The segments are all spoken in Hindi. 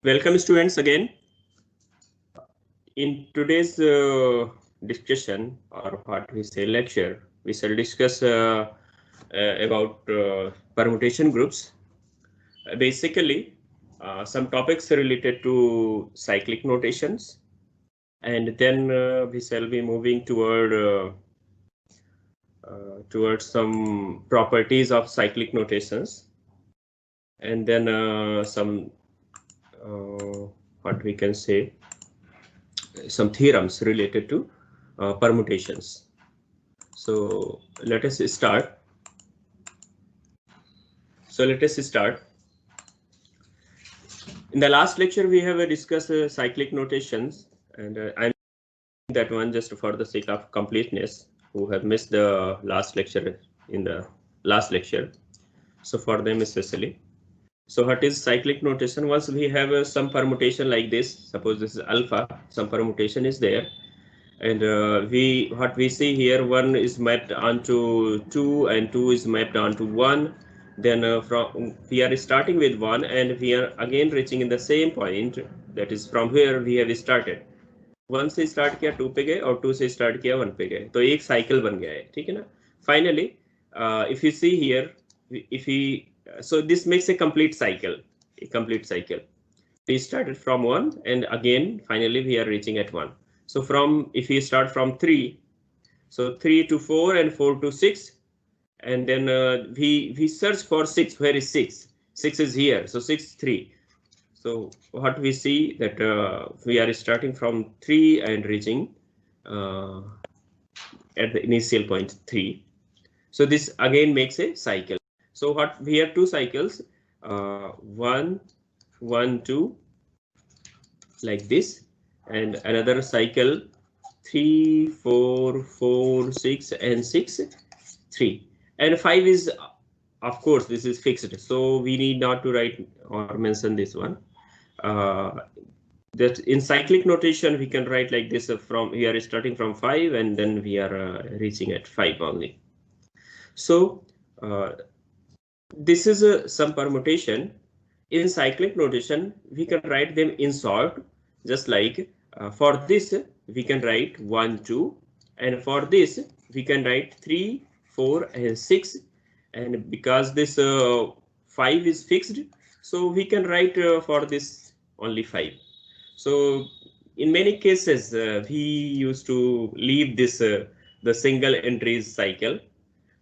Welcome students again. In today's discussion, or what we say lecture, we shall discuss about permutation groups. Basically, some topics related to cyclic notations, and then we shall be moving towards some properties of cyclic notations, and then some what we can say, some theorems related to permutations. So let us start. In the last lecture, we have discussed cyclic notations, and I'm that one just for the sake of completeness, who have missed the last lecture in the last lecture. So for them especially. So what is cyclic notation? Once we have some permutation like this, suppose this is alpha, some permutation is there, and what we see here, 1 is mapped onto 2 and 2 is mapped onto 1. Then we are starting with 1 and we are again reaching in the same point, that is from where we have started. 1 से start किया 2 पे गए और 2 से start किया 1 पे गए, तो एक cycle बन गया है, ठीक है ना. Finally, if you see here, so this makes a complete cycle. We started from 1 and again finally we are reaching at 1. So if we start from 3, so 3 to 4 and 4 to 6, and then we search for 6. Where is 6? 6 is here, so 6, 3. So what we see that we are starting from 3 and reaching at the initial point 3. So this again makes a cycle. So what we have 2 cycles, 1, 1, 2, like this, and another cycle 3, 4, 4, 6, and 6, 3, and 5 is, of course, this is fixed, so we need not to write or mention this one. That in cyclic notation we can write like this, from we are starting from 5 and then we are reaching at 5 only. So this is some permutation. In cyclic notation, we can write them in short, just like for this we can write 1, 2, and for this we can write 3, 4, and 6. And because this 5 is fixed, so we can write for this only 5. So in many cases we used to leave this the single entries cycle.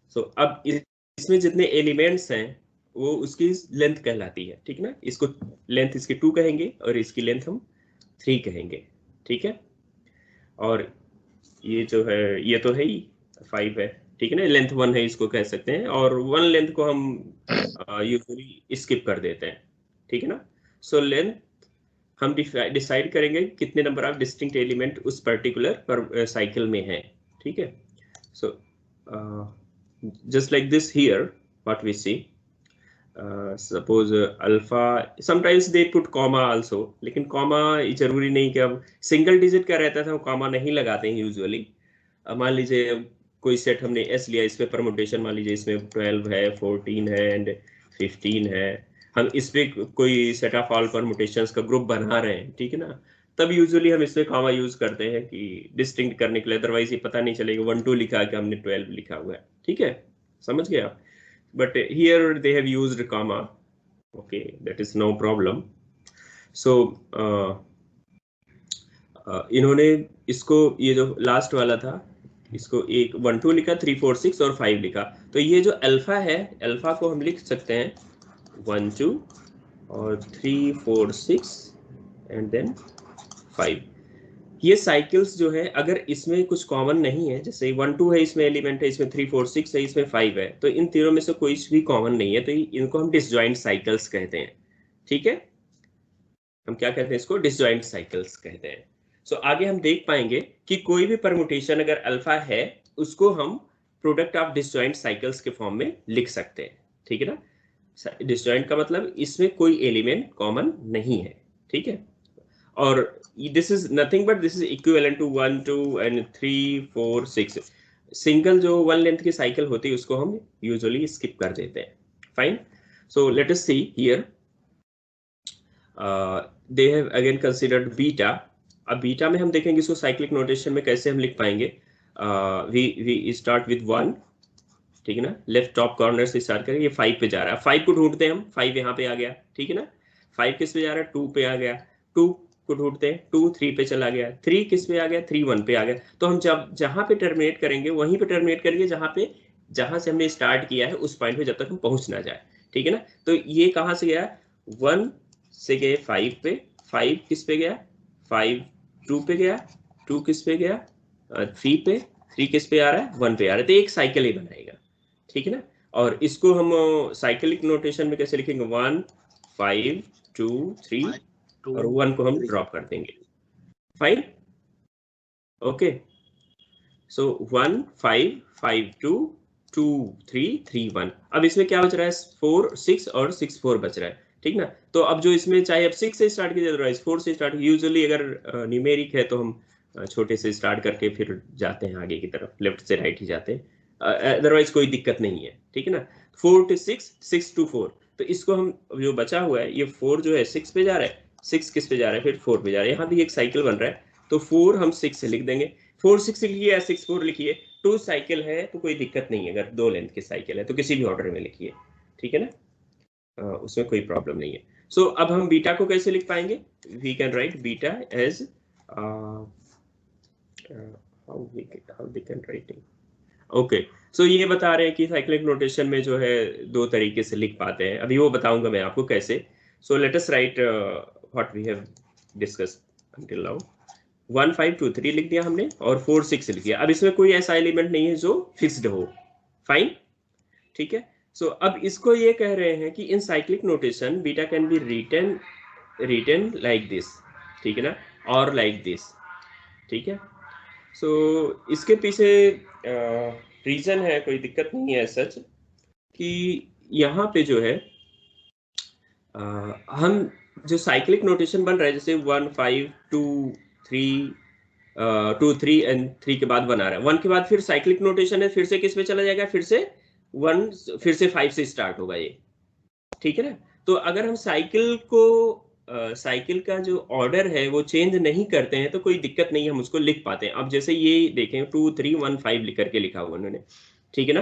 So अब इसमें जितने एलिमेंट्स हैं वो उसकी लेंथ कहलाती है, ठीक है ना. इसको लेंथ इसकी 2 कहेंगे और इसकी लेंथ हम 3 कहेंगे, ठीक है. और ये जो है ये तो है ही 5 है, ठीक है ना. लेंथ 1 है, इसको कह सकते हैं, और 1 लेंथ को हम यूजुअली स्किप कर देते हैं, ठीक है ना. सो लेंथ हम डिसाइड करेंगे कितने नंबर ऑफ डिस्टिंक्ट एलिमेंट उस पर्टिकुलर साइकिल में है, ठीक है. सो just like this here, what we see, suppose alpha, sometimes they put comma also, लेकिन comma जरूरी नहीं कि अब सिंगल डिजिट का रहता था वो comma नहीं लगाते हैं यूजुअली. मान लीजिए कोई सेट हमने S लिया, इसमें परमुटेशन मान लीजिए इसमें 12 है, 14 है एंड 15 है, हम इस पे कोई सेट ऑफ ऑल परमुटेशंस का ग्रुप बना रहे हैं, ठीक है ना. तब यूजुअली हम इसमें कॉमा यूज करते हैं कि डिस्टिंक्ट करने के लिए, अदरवाइज ये पता नहीं चलेगा 1, 2 लिखा कि हमने 12 लिखा हुआ है, ठीक है. समझ गया. But here they have used comma, okay, that is no problem. So इन्होंने इसको, ये जो लास्ट वाला था, इसको 1, 2 लिखा, 3, 4, 6 और 5 लिखा. तो ये जो अल्फा है, अल्फा को हम लिख सकते हैं 1, 2 और 3, 4, 6 एंड देन 5. ये साइकिल्स जो है, अगर इसमें कुछ कॉमन नहीं है, जैसे 1, 2 है, इसमें एलिमेंट है, इसमें 3, 4, 6 है, इसमें 5 है, तो इन तीनों में से कोई भी कॉमन नहीं है, तो इनको हम डिसजॉइंट साइकिल्स कहते हैं, ठीक है. हम क्या कहते हैं इसको? डिसजॉइंट साइकिल्स कहते हैं. सो आगे हम देख पाएंगे कि कोई भी परमुटेशन अगर अल्फा है, उसको हम प्रोडक्ट ऑफ डिसजॉइंट साइकिल्स के फॉर्म में लिख सकते हैं, ठीक है ना. डिसजॉइंट का मतलब इसमें कोई एलिमेंट कॉमन नहीं है, ठीक है. और this is nothing but this is equivalent to 1, 2 and 3, 4, 6. Single जो 1 लेंथ की साइकिल होती है उसको हम यूजुअली स्किप कर देते हैं. Fine. So let us see here, they have again considered beta. अब बीटा में हम देखेंगे इसको साइक्लिक नोटेशन में कैसे हम लिख पाएंगे। वी स्टार्ट विद 1, ठीक है ना, लेफ्ट टॉप कॉर्नर से स्टार्ट करेंगे, ये 5 पे जा रहा है, 5 को ढूंढते हैं हम, 5 यहाँ पे आ गया, ठीक है ना। 5 किस पे जा रहा है, 2 पे आ गया, 2 को ढूंढते हैं, 2 3 पे चला गया, 3 किस पे आ गया, 3 1 पे आ गया। तो हम जब जहां पे टर्मिनेट करेंगे वहीं पे टर्मिनेट करेंगे जहां से हमने स्टार्ट किया है उस पॉइंट पे जब तक हम पहुंच ना जाए, ठीक है ना। तो ये कहां से गया, 1 से गए 5 पे, 5 किस पे गया, 5 2 पे गया, 2 किस पे गया, 3 पे, 3 किस पे आ रहा है, 1 पे आ रहा है। तो एक साइकिल ही बनाएगा, ठीक है ना। और इसको हम साइक्लिक नोटेशन में कैसे लिखेंगे, 1 5 2 3 और 1 को हम ड्रॉप कर देंगे, फाइन, ओके। सो 1 5 5 2 2 3 3 1। अब इसमें क्या बच रहा है, 4 6 और 6 4 बच रहा है, ठीक ना। तो अब जो इसमें चाहे अब 6 से स्टार्ट कीजिए, अदरवाइज 4 से स्टार्ट। यूजुअली अगर न्यूमेरिक है तो हम छोटे से स्टार्ट करके फिर जाते हैं आगे की तरफ, लेफ्ट से राइट ही जाते हैं, अदरवाइज कोई दिक्कत नहीं है, ठीक है ना। 4 to 6 6 to 4। तो इसको हम जो बचा हुआ है, ये 4 जो है 6 पे जा रहा है, 6 किस पे जा रहा है, फिर 4 पे जा रहा है, यहाँ भी एक साइकिल बन रहा है। तो 4 हम 6 से लिख देंगे, 4 6 लिखिए या 6 4 लिखिए, 2 साइकिल है तो कोई दिक्कत नहीं है। अगर 2 लेंथ की साइकिल है तो किसी भी ऑर्डर में लिखिए, ठीक है ना, उसमें कोई प्रॉब्लम नहीं है। सो अब हम बीटा को कैसे लिख पाएंगे, we can write beta as how we can writing, okay. So ये बता रहे हैं कि साइक्लिक नोटेशन में जो है 2 तरीके से लिख पाते हैं, अभी वो बताऊंगा मैं आपको कैसे। So let us write what we have discussed until now. 1 5 2 3 लिख दिया हमने और 4 6 लिख दिया। अब इसमें कोई ऐसा एलिमेंट नहीं है जो फिक्स्ड हो, फाइन, ठीक है। सो अब इसको ये कह रहे हैं कि in cyclic notation beta can be written like this, ठीक है ना, और लाइक दिस, ठीक है। सो इसके पीछे रीजन है, कोई दिक्कत नहीं है सच, कि यहाँ पे जो है हम जो साइक्लिक नोटेशन बन रहा है, जैसे 1 5 2 3 2 3 एंड 3 के बाद 1 आ रहा है, 1 के बाद फिर साइक्लिक नोटेशन है, फिर से किस पे चला जाएगा, फिर से 1, फिर से 5 से स्टार्ट होगा ये, ठीक है ना। तो अगर हम साइकिल का जो ऑर्डर है वो चेंज नहीं करते हैं तो कोई दिक्कत नहीं है, हम उसको लिख पाते हैं। अब जैसे ये देखें 2 3 1 5 लिख करके लिखा हुआ उन्होंने, ठीक है ना,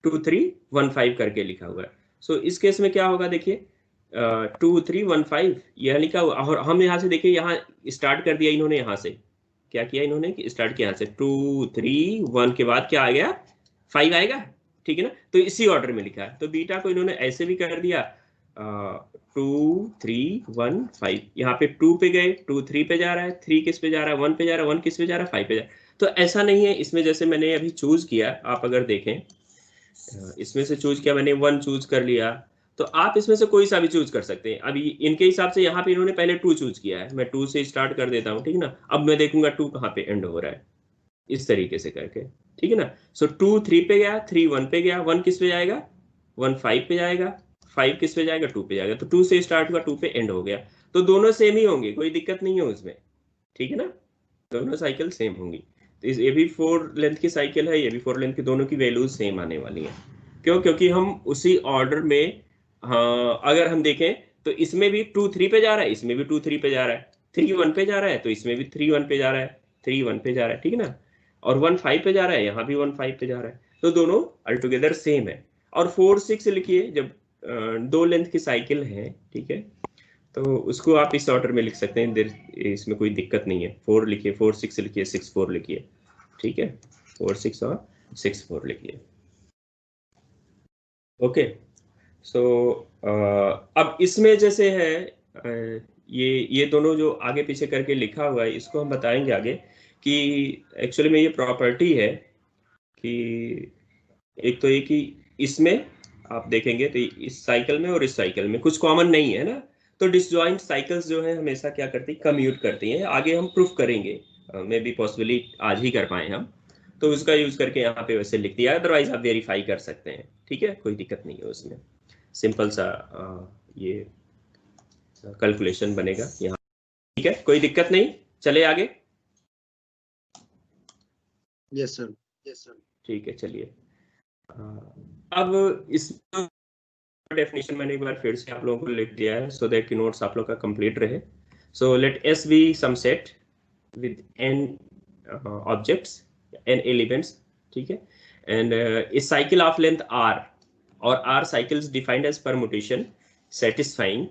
2 3 1 5 करके लिखा हुआ है। सो इस केस में क्या होगा, देखिए 2 3 1 5 यह लिखा हुआ, और हम यहाँ से देखिए यहाँ स्टार्ट कर दिया इन्होंने, यहाँ से क्या किया इन्होंने कि स्टार्ट किया यहाँ से 2 3 1 के बाद क्या आ गया, 5 आएगा, ठीक है ना। तो इसी ऑर्डर में लिखा है, तो बीटा को इन्होंने ऐसे भी कर दिया 2 3 1 5, यहाँ पे 2 पे गए, 2 3 पे जा रहा है, 3 किस पे जा रहा है, 1 पे जा रहा है, 1 किस पे जा रहा है, 5 पे जा रहा है। तो ऐसा नहीं है इसमें, जैसे मैंने अभी चूज किया, आप अगर देखें इसमें से चूज किया मैंने, 1 चूज कर लिया, तो आप इसमें से कोई सा भी चूज कर सकते हैं। अभी इनके हिसाब से यहाँ पे इन्होंने पहले 2 चूज किया है, मैं 2 से स्टार्ट कर देता हूँ, ठीक है ना। अब मैं देखूंगा 2 कहाँ पे एंड हो रहा है, इस तरीके से करके, ठीक है ना। सो 2 3 पे गया, 3 1 पे गया, 1 किस पे जाएगा, 1 5 पे जाएगा, 5 किस पे जाएगा, 2 पे जाएगा। तो 2 से स्टार्ट हुआ, 2 पे एंड हो गया। तो दोनों सेम ही होंगे, कोई दिक्कत नहीं है उसमें, ठीक है ना, दोनों साइकिल सेम होंगी। तो ये भी 4 लेंथ की साइकिल है, ये भी 4 लेंथ की, दोनों की वैल्यूज सेम आने वाली है। क्यों, क्योंकि हम उसी ऑर्डर में, हाँ अगर हम देखें तो इसमें भी 2 3 पे जा रहा है, इसमें भी 2 3 पे जा रहा है, 3 1 पे जा रहा है तो इसमें भी 3 1 पे जा रहा है, 3 1 पे जा रहा है, ठीक है ना। और 1 5 पे जा रहा है, यहाँ भी 1 5 पे जा रहा है, तो दोनों अल्टुगेदर सेम है। और 4 6 लिखिए, जब 2 लेंथ की साइकिल है, ठीक है, तो उसको आप इस ऑर्डर में लिख सकते हैं, इसमें कोई दिक्कत नहीं है। 4 लिखिए, 4 6 लिखिए, 6 4 लिखिए, ठीक है, 4 6 और 6 4 लिखिए, ओके। सो अब इसमें जैसे है ये दोनों जो आगे पीछे करके लिखा हुआ है, इसको हम बताएंगे आगे कि एक्चुअली में ये प्रॉपर्टी है कि एक तो ये कि इसमें आप देखेंगे तो इस साइकिल में और इस साइकिल में कुछ कॉमन नहीं है ना। तो डिसजॉइंट साइकिल्स जो है हमेशा क्या करती है, कम्यूट करती हैं। आगे हम प्रूफ करेंगे, मे बी पॉसिबली आज ही कर पाए हम, तो उसका यूज करके यहाँ पे वैसे लिख दिया, अदरवाइज आप वेरीफाई कर सकते हैं, ठीक है, कोई दिक्कत नहीं है उसमें। सिंपल सा ये कैलकुलेशन बनेगा यहाँ, ठीक है, कोई दिक्कत नहीं, चले आगे। यस सर, यस सर, ठीक है, चलिए। अब इस डेफिनेशन मैंने एक बार फिर से आप लोगों को लिख दिया है, सो दैट कि नोट्स आप लोग का कंप्लीट रहे। So let S be some set with n objects, n elements, ठीक है, and a cycle of length r or r cycles defined as permutation satisfying,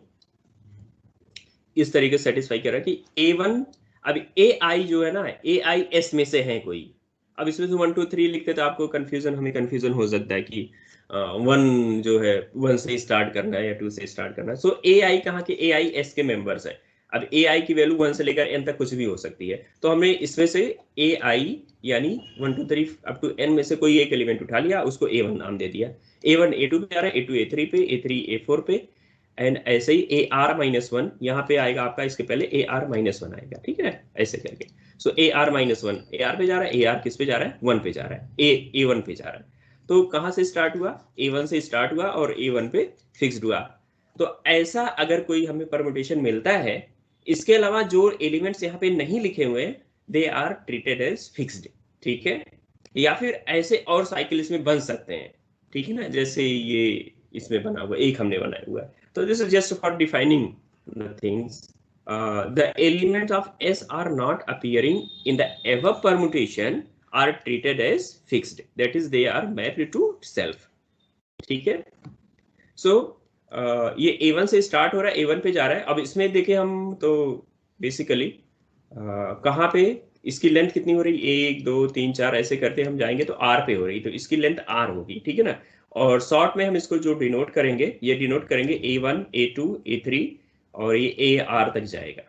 इस तरीके से सेटिस्फाई कर रहा है कि A1, अब AI जो है ना, AI S में से है कोई, अब इसमें से 1 2 3 लिखते तो आपको कंफ्यूजन, हमें कंफ्यूजन हो सकता है कि 1 जो है 1 से स्टार्ट करना है या 2 से स्टार्ट करना है। सो AI कहाँ के, AI S के मेंबर्स है। अब AI की वैल्यू 1 से लेकर n तक कुछ भी हो सकती है, तो हमने इसमें से AI यानी 1 2 3 अप टू n में से कोई एक एलिमेंट उठा लिया, उसको A1 नाम दे दिया। A1 A2 पे आ रहा है, A2 A3 पे, A3 A4 पे, एंड ऐसे ही AR-1 यहाँ पे आएगा आपका, इसके पहले AR-1 आएगा, ठीक है, ऐसे करके। सो AR-1 AR पे जा रहा है, AR किस पे जा रहा है, 1 पे जा रहा है, A1 पे जा रहा है। तो कहाँ से स्टार्ट हुआ, A1 से स्टार्ट हुआ और A1 पे फिक्स्ड हुआ। तो ऐसा अगर कोई हमें परमुटेशन मिलता है, इसके अलावा जो एलिमेंट्स यहाँ पे नहीं लिखे हुए, they are treated as fixed, ठीक है। या फिर ऐसे और साइकिल इसमें बन सकते हैं, ठीक है ना, जैसे ये इसमें बना हुआ, एक हमने बनाया हुआ है। So this is just for defining the things. The elements of S are not appearing in the above permutation are treated as fixed. That is, they are mapped to self. ठीक है। So ये A1 से स्टार्ट हो रहा है, A1 पे जा रहा है। अब इसमें देखें हम तो बेसिकली कहाँ पे इसकी लेंथ कितनी हो रही, 1 2 3 4 ऐसे करते हम जाएंगे तो R पे हो रही, तो इसकी लेंथ R होगी, ठीक है ना। और शॉर्ट में हम इसको जो डिनोट करेंगे, ये डिनोट करेंगे A1 A2 A3 और ये AR तक जाएगा,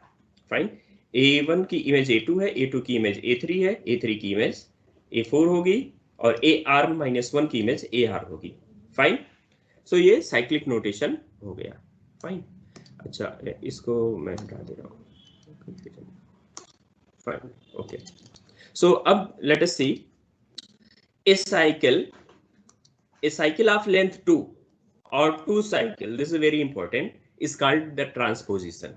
फाइन। A1 की इमेज A2 है, A2 की इमेज A3 है, A3 की इमेज A4 होगी और AR-1 की इमेज AR होगी, फाइन। सो ये साइक्लिक नोटेशन हो गया, फाइन। अच्छा इसको मैं हटा दे रहा हूँ, फाइन, ओके। सो अब let us see a cycle of length 2 or 2 cycle, this is very important, is called the transposition.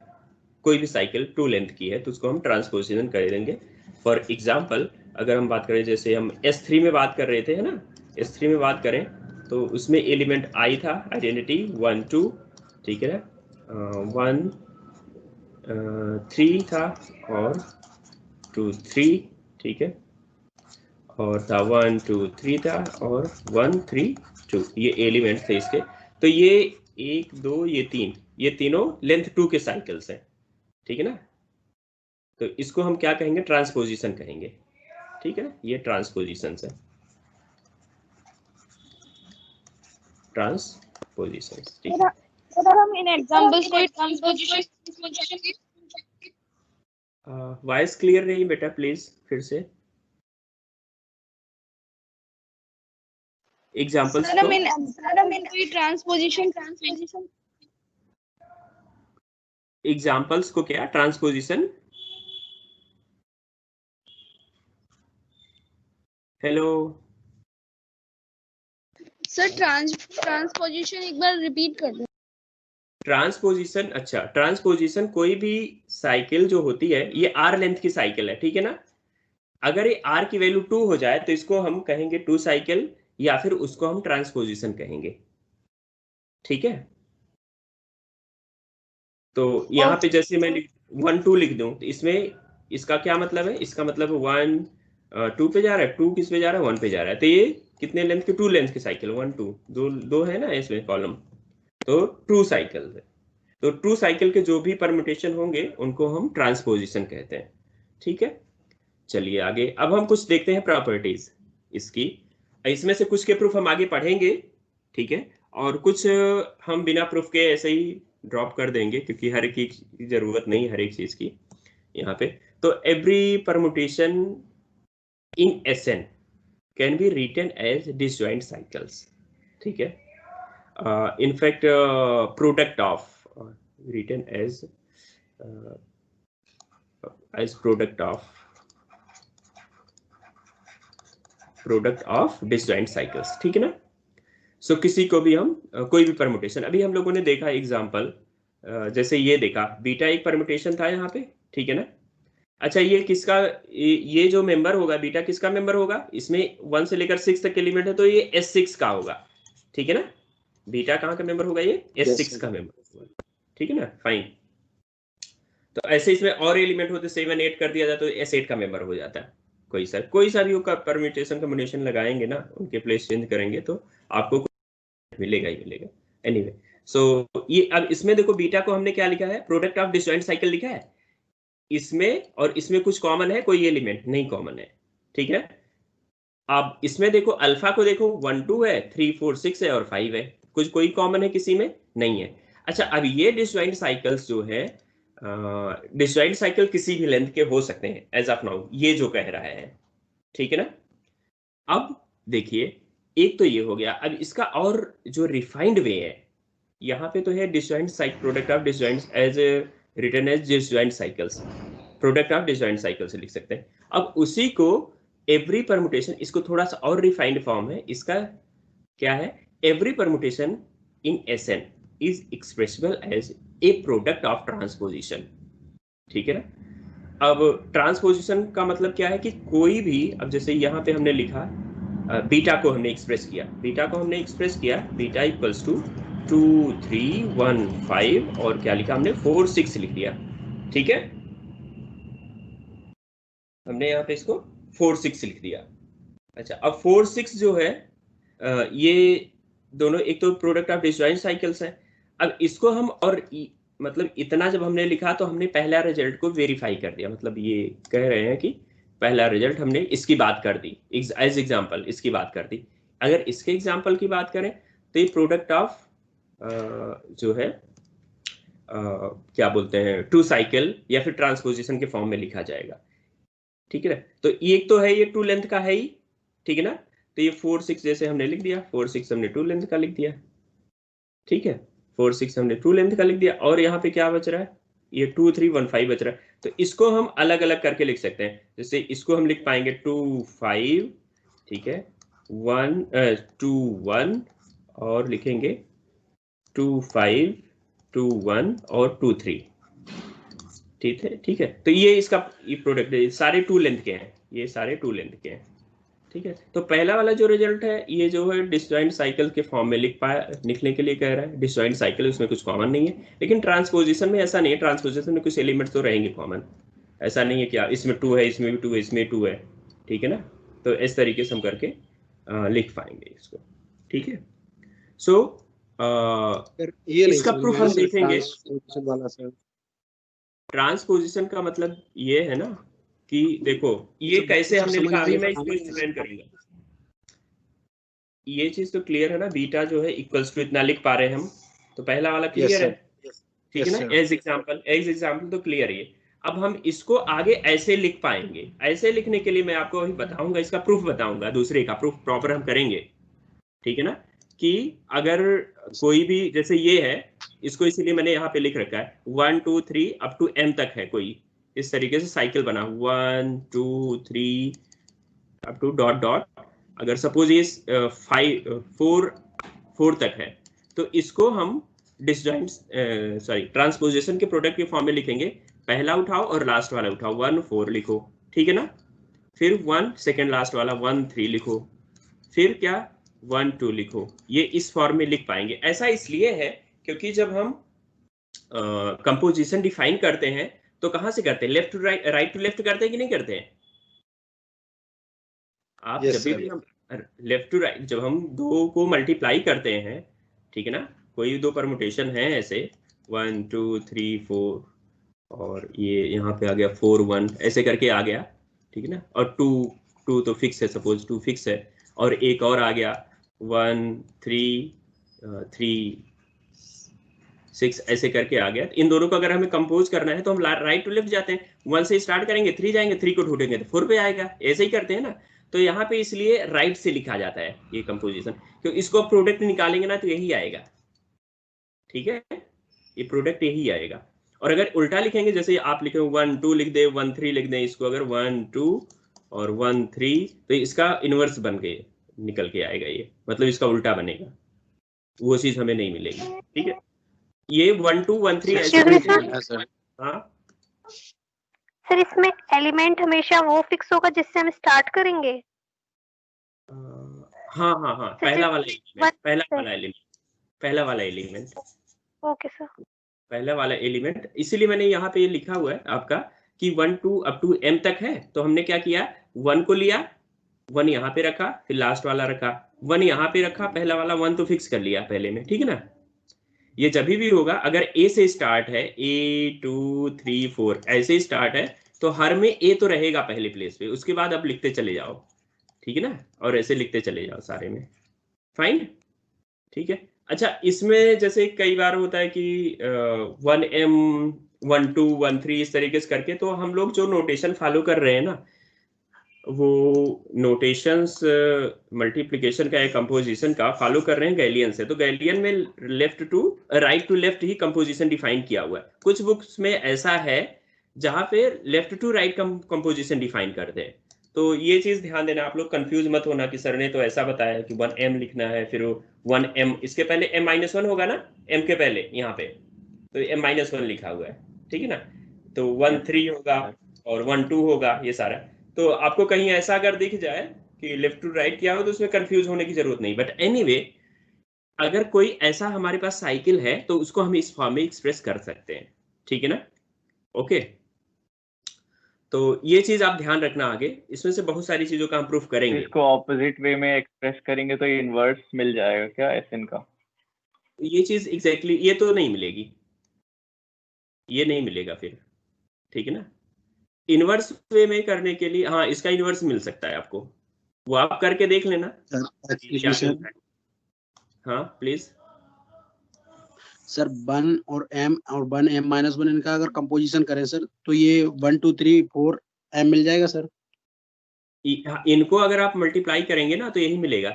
कोई भी साइकिल 2 लेंथ की है तो उसको हम ट्रांसपोजिशन कर देंगे। फॉर एग्जांपल अगर हम बात करें, जैसे हम S3 में बात कर रहे थे, है ना, S3 में बात करें तो उसमें एलिमेंट I था, आइडेंटिटी 1 2, ठीक है ना, 1 3 था और 2 3, ठीक है, और था 1 2 3 था और 1 3 2, ये एलिमेंट थे इसके। तो ये 1 2 ये 3, ये तीनों लेंथ 2 के साइकिल्स हैं, ठीक है ना। तो इसको हम क्या कहेंगे, ट्रांसपोजिशन कहेंगे, ठीक है ना, ये ट्रांसपोजिशन है, ट्रांसपोजिशन, ठीक है। सर हम इन एग्जांपल्स कोई ट्रांसपोजिशन वॉइस क्लियर नहीं बेटा, प्लीज फिर से एग्जांपल्स सर हम इन कोई ट्रांसपोजिशन एग्जांपल्स को क्या, ट्रांसपोजिशन, हेलो सर ट्रांसपोजिशन एक बार रिपीट कर दो। ट्रांसपोजिशन, अच्छा ट्रांसपोजिशन कोई भी साइकिल जो होती है, ये R लेंथ की साइकिल है, ठीक है ना। अगर ये R की वैल्यू 2 हो जाए तो इसको हम कहेंगे 2 साइकिल या फिर उसको हम ट्रांसपोजिशन कहेंगे, ठीक है। तो यहाँ पे जैसे मैं 1 2 लिख दूं तो इसमें इसका क्या मतलब है, इसका मतलब 1 2 पे जा रहा है, 2 किस पे जा रहा है, 1 पे जा रहा है। तो ये कितने लेंथ के, 2 लेंथ की साइकिल, 1 2 दो है ना इसमें कॉलम, तो 2 साइकिल है। तो 2 साइकिल के जो भी परम्यूटेशन होंगे उनको हम ट्रांसपोजिशन कहते हैं, ठीक है। चलिए आगे, अब हम कुछ देखते हैं प्रॉपर्टीज इसकी। इसमें से कुछ के प्रूफ हम आगे पढ़ेंगे, ठीक है, और कुछ हम बिना प्रूफ के ऐसे ही ड्रॉप कर देंगे क्योंकि हर एक की जरूरत नहीं हर एक चीज की यहाँ पे। तो every permutation in Sn can be written as disjoint cycles, ठीक है। in fact product of written as product of disjoint cycles, ठीक है ना। सो किसी को भी हम कोई भी परम्यूटेशन, अभी हम लोगों ने देखा एग्जांपल, जैसे ये देखा बीटा एक परम्यूटेशन था यहाँ पे, ठीक है ना। अच्छा ये किसका, ये जो मेंबर होगा बीटा किसका मेंबर होगा, इसमें 1 से लेकर 6 तक एलिमेंट है तो ये S6 का होगा, ठीक है ना। बीटा कहाँ का मेंबर होगा, ये S6 का मेंबर होगा, ठीक है ना, फाइन। तो ऐसे इसमें और एलिमेंट होते 7 8 कर दिया जाए तो S8 का मेंबर हो जाता है। कोई सा भी का परम्यूटेशन कॉम्बिनेशन लगाएंगे ना, उनके प्लेस चेंज करेंगे तो आपको मिलेगा ही मिलेगा। एनीवे सो ये अब इसमें देखो बीटा को हमने क्या लिखा है, प्रोडक्ट ऑफ डिसजॉइंट साइकिल लिखा है। इसमें और इसमें कुछ कॉमन है, कोई एलिमेंट नहीं कॉमन है, ठीक है। अब इसमें देखो अल्फा को देखो 1 2 है, 3 4 6 है और 5 है, कुछ कोई कॉमन है किसी में नहीं है। अच्छा अब ये डिसजॉइंट साइकिल्स जो है, डिसजॉइंट साइकिल किसी भी लेंथ के हो सकते हैं एज ऑफ नाउ, ये जो कह रहा है, ठीक है ना। अब देखिए एक तो ये हो गया, अब इसका और जो रिफाइंड वे है, यहाँ पे तो है disjoint cycle, product of disjoint as written as disjoint cycles, product of disjoint cycle से लिख सकते हैं। अब उसी को एवरी परमुटेशन, इसको थोड़ा सा और रिफाइंड फॉर्म है इसका, क्या है, every permutation in Sn is expressible as a product of transposition, ठीक है ना। अब ट्रांसपोजिशन का मतलब क्या है कि कोई भी, अब जैसे यहाँ पे हमने लिखा बीटा को हमने एक्सप्रेस किया, बीटा इक्वल्स टू 2 3 1 5 और क्या लिखा हमने 4 6 लिख दिया, ठीक है। हमने यहाँ पे इसको 4 6 लिख दिया। अच्छा अब 4 6 जो है ये दोनों एक तो प्रोडक्ट ऑफ डिसजॉइंट साइकिल्स है। अब इसको हम और मतलब इतना जब हमने लिखा तो हमने पहला रिजल्ट को वेरीफाई कर दिया, मतलब ये कह रहे हैं कि पहला रिजल्ट हमने इसकी बात कर दी, एज एग्जांपल इसकी बात कर दी। अगर इसके एग्जांपल की बात करें तो ये प्रोडक्ट ऑफ जो है क्या बोलते हैं टू साइकिल या फिर ट्रांसपोजिशन के फॉर्म में लिखा जाएगा, ठीक है ना। तो एक तो है ये 2 लेंथ का है ही, ठीक है ना। तो ये 4 6 जैसे हमने लिख दिया, 4 6 हमने 2 लेंथ का लिख दिया, ठीक है। 4 6 हमने 2 लेंथ का लिख दिया और यहाँ पे क्या बच रहा है, ये 2 3 1 5 बच रहा है। तो इसको हम अलग अलग करके लिख सकते हैं, जैसे इसको हम लिख पाएंगे 2 5, ठीक है, 2 1 और लिखेंगे 2 5 2 1 और 2 3, ठीक है, ठीक है। तो ये इसका ये प्रोडक्ट है, सारे 2 लेंथ के हैं, ये सारे 2 लेंथ के हैं, ठीक है। तो पहला वाला जो रिजल्ट है ये जो है डिसजॉइंट साइकिल के फॉर्म में लिखने के लिए कह रहा है, डिसजॉइंट साइकिल उसमें कुछ कॉमन नहीं है। लेकिन ट्रांसपोजिशन में ऐसा नहीं है, ट्रांसपोजिशन में कुछ एलिमेंट तो रहेंगे कॉमन, ऐसा नहीं है कि इसमें 2 है, इसमें भी 2 है, इसमें 2 है, ठीक है ना। तो इस तरीके से हम करके लिख पाएंगे इसको, ठीक है। सो ये नहीं इसका समझ प्रूफ में हम आया सर, देखेंगे। ट्रांसपोजिशन वाला सर। ट्रांसपोजिशन का मतलब ये है ना कि देखो ये सर कैसे सर हमने समझ लिखा, में अभी नहीं मैं आया। इसको एक्सप्लेन करूंगा। ये चीज तो क्लियर है ना, बीटा जो है इक्वल्स टू इतना लिख पा रहे हैं हम, तो पहला वाला यस क्लियर है, सर, ठीक है यस ना। सर। एज एग्जाम्पल तो क्लियर है। अब हम इसको आगे ऐसे लिख पाएंगे, ऐसे लिखने के लिए मैं आपको अभी बताऊंगा, इसका प्रूफ बताऊंगा, दूसरे का प्रूफ प्रॉपर हम करेंगे, ठीक है ना। कि अगर कोई भी जैसे ये है, इसको इसीलिए मैंने यहाँ पे लिख रखा है 1 2 3 अप टू m तक है, कोई इस तरीके से साइकिल बना 1 2 3 अप टू डॉट डॉट। अगर सपोज ये 4 तक है तो इसको हम डिसजॉइंट ट्रांसपोजिशन के प्रोडक्ट के फॉर्म में लिखेंगे, पहला उठाओ और लास्ट वाला उठाओ, 1 4 लिखो, ठीक है ना। फिर 1 सेकेंड लास्ट वाला 1 3 लिखो, फिर क्या 1 2 लिखो। ये इस फॉर्म में लिख पाएंगे। ऐसा इसलिए है क्योंकि जब हम कंपोजिशन डिफाइन करते हैं तो कहां से करते हैं, left to right, right to left करते हैं कि नहीं करते हैं। आप Yes, जब भी sir. हम लेफ्ट टू राइट, जब हम दो को मल्टीप्लाई करते हैं, ठीक है ना, कोई दो परमुटेशन है ऐसे 1 2 3 4 और ये यहाँ पे आ गया 4 1 ऐसे करके आ गया, ठीक है ना। और 2 2 तो फिक्स है, सपोज 2 फिक्स है, और एक और आ गया 1 3 3 6 ऐसे करके आ गया। इन दोनों को अगर हमें कंपोज करना है तो हम राइट टू लेफ्ट जाते हैं, 1 से स्टार्ट करेंगे 3 जाएंगे, 3 को ढूंढेंगे तो 4 पे आएगा, ऐसे ही करते हैं ना। तो यहाँ पे इसलिए राइट से लिखा जाता है ये कंपोजिशन, क्योंकि इसको प्रोडक्ट निकालेंगे ना तो यही आएगा, ठीक है, ये प्रोडक्ट यही आएगा। और अगर उल्टा लिखेंगे, जैसे आप लिखे 1 2 लिख दे 1 3 लिख दें, इसको अगर 1 2 और 1 3 तो इसका इनवर्स बन के निकल के आएगा, ये मतलब इसका उल्टा बनेगा, वो चीज हमें नहीं मिलेगी, ठीक है। ये 1 2 1 3 ऐसे Excuse me, करके, sir. सर हाँ सर इसमें एलिमेंट हमेशा वो फिक्स होगा जिससे हम स्टार्ट करेंगे। हाँ हाँ हाँ, सर पहला वाला एलिमेंट, ओके सर। पहला वाला एलिमेंट। Okay sir. पहला वाला एलिमेंट, इसीलिए मैंने यहाँ पे ये लिखा हुआ है आपका कि 1 2 अप टू m तक है, तो हमने क्या किया, 1 को लिया, 1 यहाँ पे रखा, फिर लास्ट वाला रखा, 1 यहाँ पे रखा, पहला वाला 1 तो फिक्स कर लिया पहले में, ठीक है ना। ये जब भी होगा, अगर ए से स्टार्ट है, A 2 3 4 ऐसे ही स्टार्ट है, तो हर में ए तो रहेगा पहले प्लेस पे, उसके बाद आप लिखते चले जाओ, ठीक है ना, और ऐसे लिखते चले जाओ सारे में, फाइन, ठीक है। अच्छा, इसमें जैसे कई बार होता है कि 1m 1 2 1 3 इस तरीके से करके, तो हम लोग जो नोटेशन फॉलो कर रहे हैं ना, वो नोटेशंस मल्टीप्लिकेशन का या कंपोजिशन का फॉलो कर रहे हैं गैलियन से, तो गैलियन में left to right to left ही कंपोजिशन डिफाइन किया हुआ है। कुछ बुक्स में ऐसा है जहां पे left to right composition define करते हैं, तो ये चीज ध्यान देना, आप लोग कंफ्यूज मत होना कि सर ने तो ऐसा बताया कि 1m लिखना है, फिर 1m, इसके पहले m-1 होगा ना, m के पहले यहाँ पे, तो m-1 लिखा हुआ है, ठीक है ना, तो 1 3 होगा और 1 2 होगा, ये सारा। तो आपको कहीं ऐसा अगर दिख जाए कि लेफ्ट टू राइट किया हो, तो उसमें कंफ्यूज होने की जरूरत नहीं, बट एनीवे अगर कोई ऐसा हमारे पास साइकिल है तो उसको हम इस फॉर्म में एक्सप्रेस कर सकते हैं, ठीक है ना, ओके। तो ये चीज आप ध्यान रखना, आगे इसमें से बहुत सारी चीजों का हम प्रूफ करेंगे। इसको ऑपोजिट वे में एक्सप्रेस करेंगे तो इनवर्स मिल जाएगा क्या एसएन का? ये चीज एग्जैक्टली ये तो नहीं मिलेगी, ये नहीं मिलेगा फिर, ठीक है ना। इनवर्स वे में करने के लिए, हाँ, इसका इनवर्स मिल सकता है आपको, वो आप करके देख लेना। हाँ प्लीज सर 1 और m और 1m-1 इनका अगर कंपोजिशन करें सर, तो ये 1 2 3 4 m मिल जाएगा सर। इनको अगर आप मल्टीप्लाई करेंगे ना तो यही मिलेगा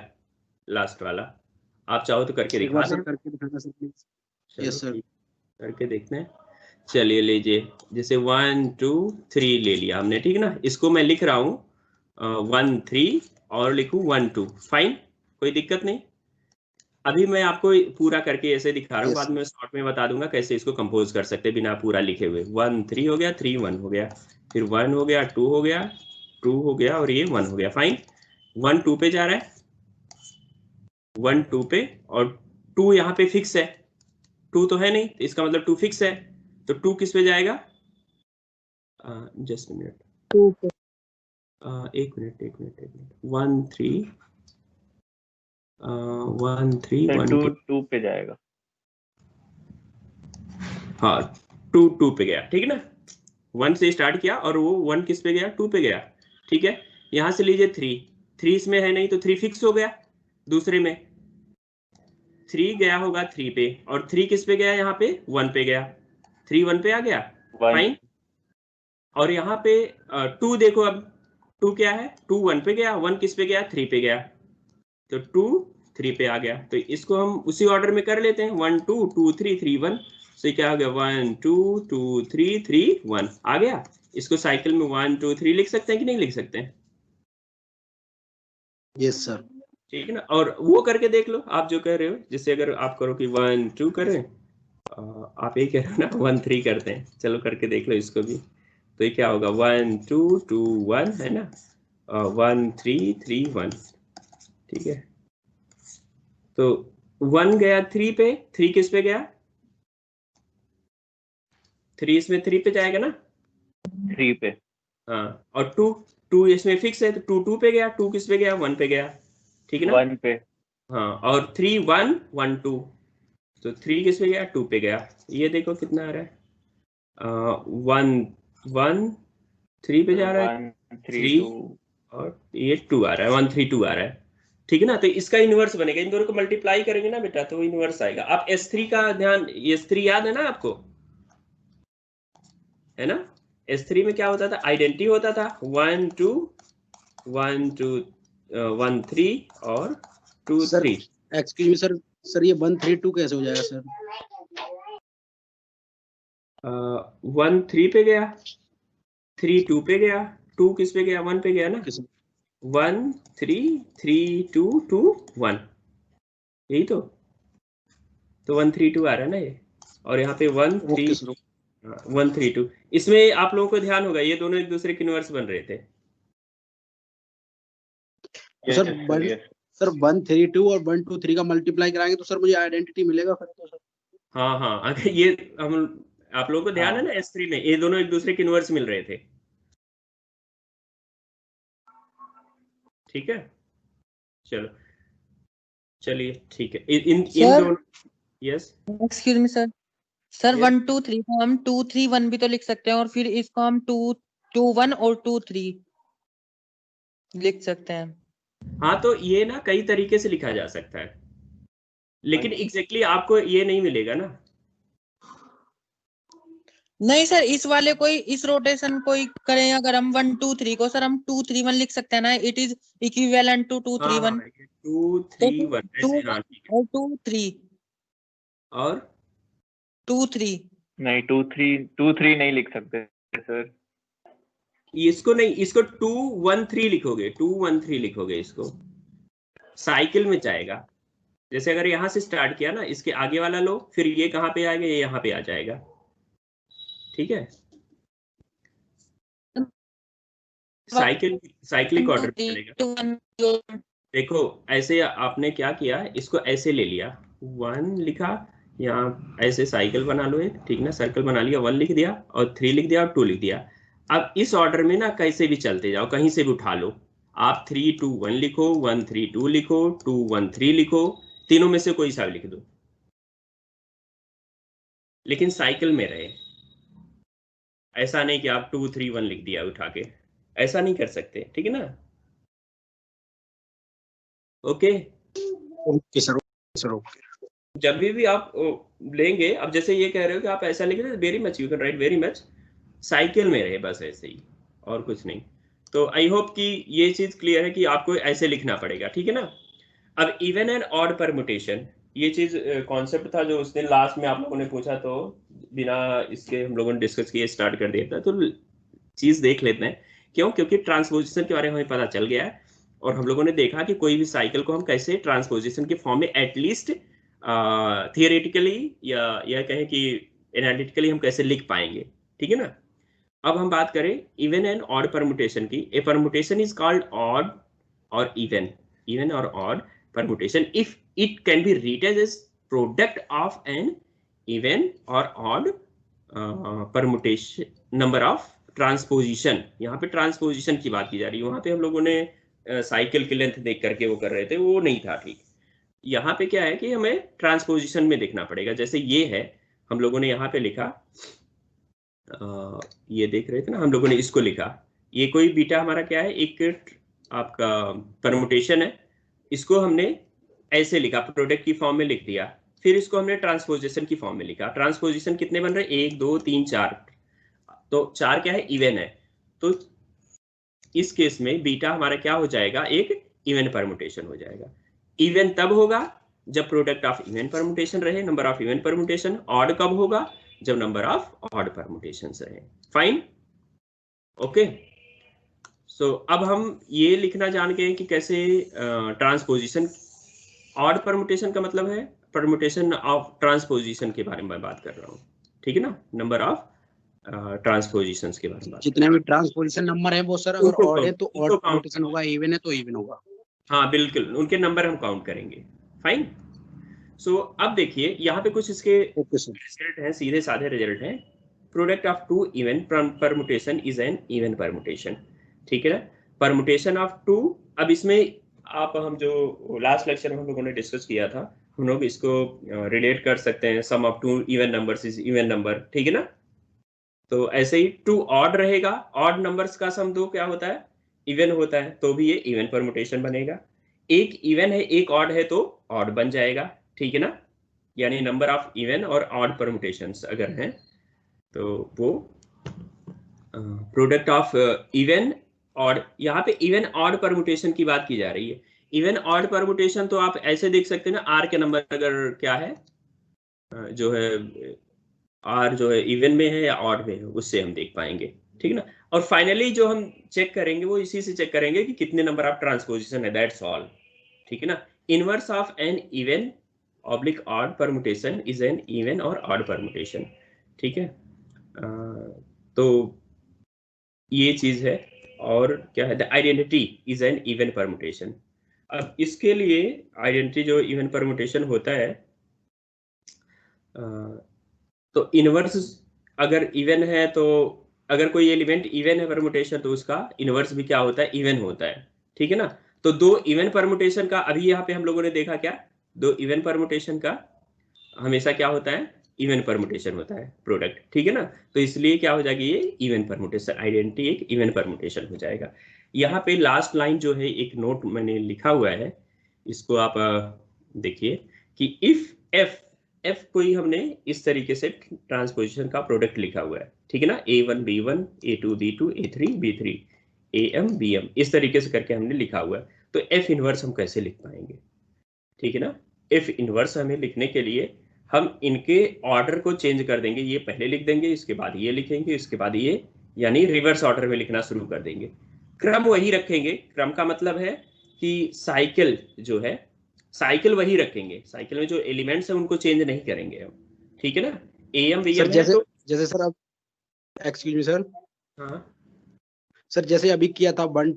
लास्ट वाला, आप चाहो तो करके दिखा सर करके दिखाना सर प्लीज। यस सर, करके देखते हैं, चलिए लीजिए, जैसे 1 2 3 ले लिया हमने, ठीक है ना, इसको मैं लिख रहा हूँ 1 3 और लिखूँ 1 2, फाइन, कोई दिक्कत नहीं। अभी मैं आपको पूरा करके ऐसे दिखा रहा हूँ, बाद में शॉर्ट में बता दूंगा कैसे इसको कंपोज कर सकते हैं बिना पूरा लिखे हुए। 1 3 हो गया, 3 1 हो गया, फिर 1 हो गया, 2 हो गया, 2 हो गया और ये 1 हो गया, फाइन। 1 2 पे जा रहा है, 1 2 पे, और 2 यहाँ पे फिक्स है, 2 तो है नहीं, तो इसका मतलब 2 फिक्स है, तो 2 किस पे जाएगा, जस्ट मिनट, एक मिनट 1 3 1 3 1 2 पे जाएगा, हाँ 2 2 पे गया, ठीक है ना, 1 से स्टार्ट किया और वो 1 किस पे गया, 2 पे गया, ठीक है। यहां से लीजिए 3 3 इसमें है नहीं, तो 3 फिक्स हो गया, दूसरे में 3 गया होगा 3 पे, और 3 किस पे गया, यहाँ पे 1 पे गया, 3 1 पे आ गया, फाइन। और यहाँ पे 2 देखो, अब 2 क्या है, 2 1 पे गया, 1 किस पे गया, 3 पे गया, तो 2 3 पे आ गया, तो इसको हम उसी ऑर्डर में कर लेते हैं, 1 2 2 3 3 1, तो क्या हो गया, 1 2 2 3 3 1 आ गया। इसको साइकिल में 1 2 3 लिख सकते हैं कि नहीं लिख सकते हैं? यस सर, ठीक है ना, और वो करके देख लो आप जो कह रहे हो, जिससे अगर आप करो कि 1 2 करें, आप यही कह रहे हो ना 1 3 करते हैं, चलो करके देख लो इसको भी, तो ये क्या होगा, 1 2 2 1 है ना, 1 3 3 1, ठीक है। तो 1 गया 3 पे, 3 किस पे गया, 3 इसमें 3 पे जाएगा ना, 3 पे, हाँ, और 2 2 इसमें फिक्स है, तो 2 2 पे गया, 2 किस पे गया, 1 पे गया, ठीक है ना, 1 पे, हाँ, और 3 1 1 2, तो 3 किस पे गया, 2 पे गया, ये देखो कितना आ रहा है, 1 1 3 पे जा रहा है, 1 3 3 2, और ये 2 आ रहा है, 1 3 2 आ रहा है, ठीक है ना। तो इसका इनवर्स बनेगा, इन दोनों को मल्टीप्लाई करेंगे ना बेटा, तो इनवर्स आएगा। आप S3 का ध्यान, S3 याद है ना आपको, है ना, S3 में क्या होता था, आइडेंटिटी होता था, 1 2 1 2 1 3 और 2 3। एक्सक्यूज मी सर, सर ये 1 3 2 कैसे हो जाएगा सर? 1 3 पे गया, 3 2 पे गया, 2 किस पे गया, 1 पे गया ना, 1 3 3 2 2 1, यही तो 1 3 2 आ रहा है ना ये, और यहाँ पे 1 3 1 3 2, इसमें आप लोगों को ध्यान होगा ये दोनों एक दूसरे के इनवर्स बन रहे थे। सर 1 3 2 और 1 2 3 का मल्टीप्लाई कराएंगे तो सर मुझे आइडेंटिटी मिलेगा फिर तो सर? हाँ हाँ, अगर ये हम आप लोगों को ध्यान है ना S3 में ये दोनों एक दूसरे के इनवर्स मिल रहे थे, ठीक है। चलो चलिए ठीक है, इन सर दोनों, yes excuse me sir, sir Yes. 1 2 3 को हम 2 3 1 भी तो लिख सकते हैं और फिर इसको हम 2 2 1 और 2 3 लिख सकते हैं। हाँ तो ये ना कई तरीके से लिखा जा सकता है, लेकिन एग्जैक्टली आपको ये नहीं मिलेगा ना। नहीं सर, इस वाले को ही, इस रोटेशन को ही करें अगर हम 1 2 3 को, सर हम 2 3 1 लिख सकते हैं ना, इट इज इक्विवेलेंट टू 2 3 1। 2 तो 3 1 2 ऐसे, हाँ 1 ठीक है। और 2 3 और 2 3 नहीं 2 3 नहीं लिख सकते सर। इसको नहीं, इसको 2 1 3 लिखोगे, 2 1 3 लिखोगे, इसको साइकिल में जाएगा। जैसे अगर यहाँ से स्टार्ट किया ना, इसके आगे वाला लो, फिर ये कहाँ पे आएगा, ये यहाँ पे आ जाएगा, ठीक है। साइक्लिक 1 ऑर्डर 2 में 3 चलेगा। 2 1। देखो ऐसे आपने क्या किया, इसको ऐसे ले लिया, 1 लिखा, यहाँ ऐसे साइकिल बना लो एक, ठीक ना, सर्कल बना लिया, 1 लिख दिया और 3 लिख दिया और 2 लिख दिया। अब इस ऑर्डर में ना कैसे भी चलते जाओ, कहीं से भी उठा लो आप, 3 2 1 लिखो, 1 3 2 लिखो, 2 1 3 लिखो, तीनों में से कोई सा भी लिख दो, लेकिन साइकिल में रहे। ऐसा नहीं कि आप 2 3 1 लिख दिया उठा के, ऐसा नहीं कर सकते, ठीक है ना। Okay okay sir okay. जब भी आप लेंगे, अब जैसे ये कह रहे हो कि आप ऐसा लिखे, very much you can write very much, cycle में रहे बस ऐसे ही, और कुछ नहीं। तो आई होप कि ये चीज क्लियर है कि आपको ऐसे लिखना पड़ेगा, ठीक है ना। अब इवन एंड ऑड परमुटेशन, ये चीज कॉन्सेप्ट था जो उस दिन लास्ट में आप लोगों ने पूछा, तो बिना इसके हम लोगों ने डिस्कस किए स्टार्ट कर दिया था। तो चीज देख लेते हैं, क्यों, क्योंकि ट्रांसपोजिशन के बारे में हमें पता चल गया है, और हम लोगों ने देखा कि कोई भी साइकिल को हम कैसे ट्रांसपोजिशन के फॉर्म में एटलीस्ट थियोरेटिकली या कहें कि एनालिटिकली हम कैसे लिख पाएंगे, ठीक है ना। अब हम बात करें इवन एंड ऑड परमुटेशन की। ए परमुटेशन इज कॉल्ड ऑड और इवन और odd permutation if it can be written as product of an even or odd permutation number of transposition। यहाँ पे ट्रांसपोजिशन की बात की जा रही है, वहां पे हम लोगों ने साइकिल की लेंथ देख करके वो कर रहे थे, वो नहीं था ठीक। यहाँ पे क्या है कि हमें ट्रांसपोजिशन में देखना पड़ेगा। जैसे ये है, हम लोगों ने यहाँ पे लिखा, ये देख रहे थे ना, हम लोगों ने इसको लिखा, ये कोई बीटा हमारा क्या है, एक आपका परमुटेशन है, इसको हमने ऐसे लिखा, प्रोडक्ट की फॉर्म में लिख दिया, फिर इसको हमने ट्रांसपोजिशन की फॉर्म में लिखा। ट्रांसपोजिशन कितने बन रहे, 1 2 3 4, तो 4 क्या है, इवन है। तो इस केस में बीटा हमारा क्या हो जाएगा, एक इवन परमुटेशन हो जाएगा। इवन तब होगा जब प्रोडक्ट ऑफ इवन परमुटेशन रहे, number of even permutation. Odd कब होगा, जब नंबर ऑफ ऑड परमुटेशंस रहे। Fine, okay. सो अब हम ये लिखना जान गए कि कैसे ट्रांसपोजिशन, ऑड परमुटेशन का मतलब है परमुटेशन ऑफ ट्रांसपोजिशन के बारे में बात कर रहा हूँ, ठीक है ना, नंबर ऑफ ट्रांसपोजिशंस के बारे में बात। जितने भी ट्रांसपोजिशन नंबर है वो सर अगर उनको ऑड है तो उनको ऑड count परमुटेशन होगा, इवन है तो इवन होगा। हाँ बिल्कुल, उनके नंबर हम काउंट करेंगे। फाइन। सो अब देखिए यहाँ पे कुछ इसके ओके सर। रिजल्ट हैं, सीधे साधे रिजल्ट हैं। Product of 2 even permutation is an even permutation, ठीक है ना। परमुटेशन ऑफ 2, अब इसमें आप, हम जो लास्ट लेक्चर में हम लोगों ने डिस्कस किया था, हम लोग इसको रिलेट कर सकते हैं, sum of 2 even numbers is even number, ठीक है ना। तो ऐसे ही 2 ऑड रहेगा, ऑड नंबर्स का सम 2 क्या होता है, इवन होता है, तो भी ये इवन परमुटेशन बनेगा। एक इवन है एक ऑड है तो ऑड बन जाएगा, ठीक है ना। यानी नंबर ऑफ इवन और ऑड परमुटेशंस अगर हैं तो वो प्रोडक्ट ऑफ इवन ऑड, यहाँ पे इवन ऑड परमुटेशन की बात की जा रही है। इवन ऑड परमुटेशन तो आप ऐसे देख सकते हैं ना, आर के नंबर अगर क्या है, जो है आर जो है इवन में है या ऑड में है, उससे हम देख पाएंगे, ठीक है ना। और फाइनली जो हम चेक करेंगे वो इसी से चेक करेंगे कि कितने नंबर ऑफ ट्रांसपोजिशन है, दैट्स ऑल, ठीक है ना। Inverse of an even oblique odd permutation is an even और ऑड परमुटेशन, ठीक है। तो ये चीज है। और क्या है, the identity is an even permutation. अब इसके लिए आइडेंटिटी जो इवन परमुटेशन होता है, तो इनवर्स अगर इवन है तो अगर कोई एलिमेंट इवन है परमुटेशन तो उसका इनवर्स भी क्या होता है, इवन होता है। ठीक है ना। तो दो इवन परमुटेशन का अभी यहाँ पे हम लोगों ने देखा क्या, दो इवन परमुटेशन का हमेशा क्या होता है, इवन परमुटेशन होता है प्रोडक्ट। ठीक है ना। तो इसलिए क्या हो जाएगी, ये इवन परमुटेशन आइडेंटिटी एक इवन परमुटेशन हो जाएगा। यहाँ पे लास्ट लाइन जो है एक नोट मैंने लिखा हुआ है, इसको आप देखिए कि इफ एफ कोई हमने इस तरीके से ट्रांसपोजिशन का प्रोडक्ट लिखा हुआ है। ठीक है ना, A1 B1 A2 B2 A3 B3 AM BM इस तरीके से करके हमने लिखा हुआ है। तो एफ इनवर्स हम कैसे लिख पाएंगे। ठीक है ना। एफ इनवर्स हमें लिखने के लिए हम इनके ऑर्डर को चेंज कर देंगे, ये पहले लिख देंगे, इसके बाद ये लिखेंगे, इसके बाद ये, यानी रिवर्स ऑर्डर में लिखना शुरू कर देंगे। क्रम वही रखेंगे, क्रम का मतलब है कि साइकिल जो है, साइकिल वही रखेंगे, साइकिल में जो एलिमेंट्स हैं उनको चेंज नहीं करेंगे हम। ठीक है ना। AM सर BM जैसे तो जैसे सर आप एक्सक्यूज मी सर, हाँ सर जैसे अभी किया था 1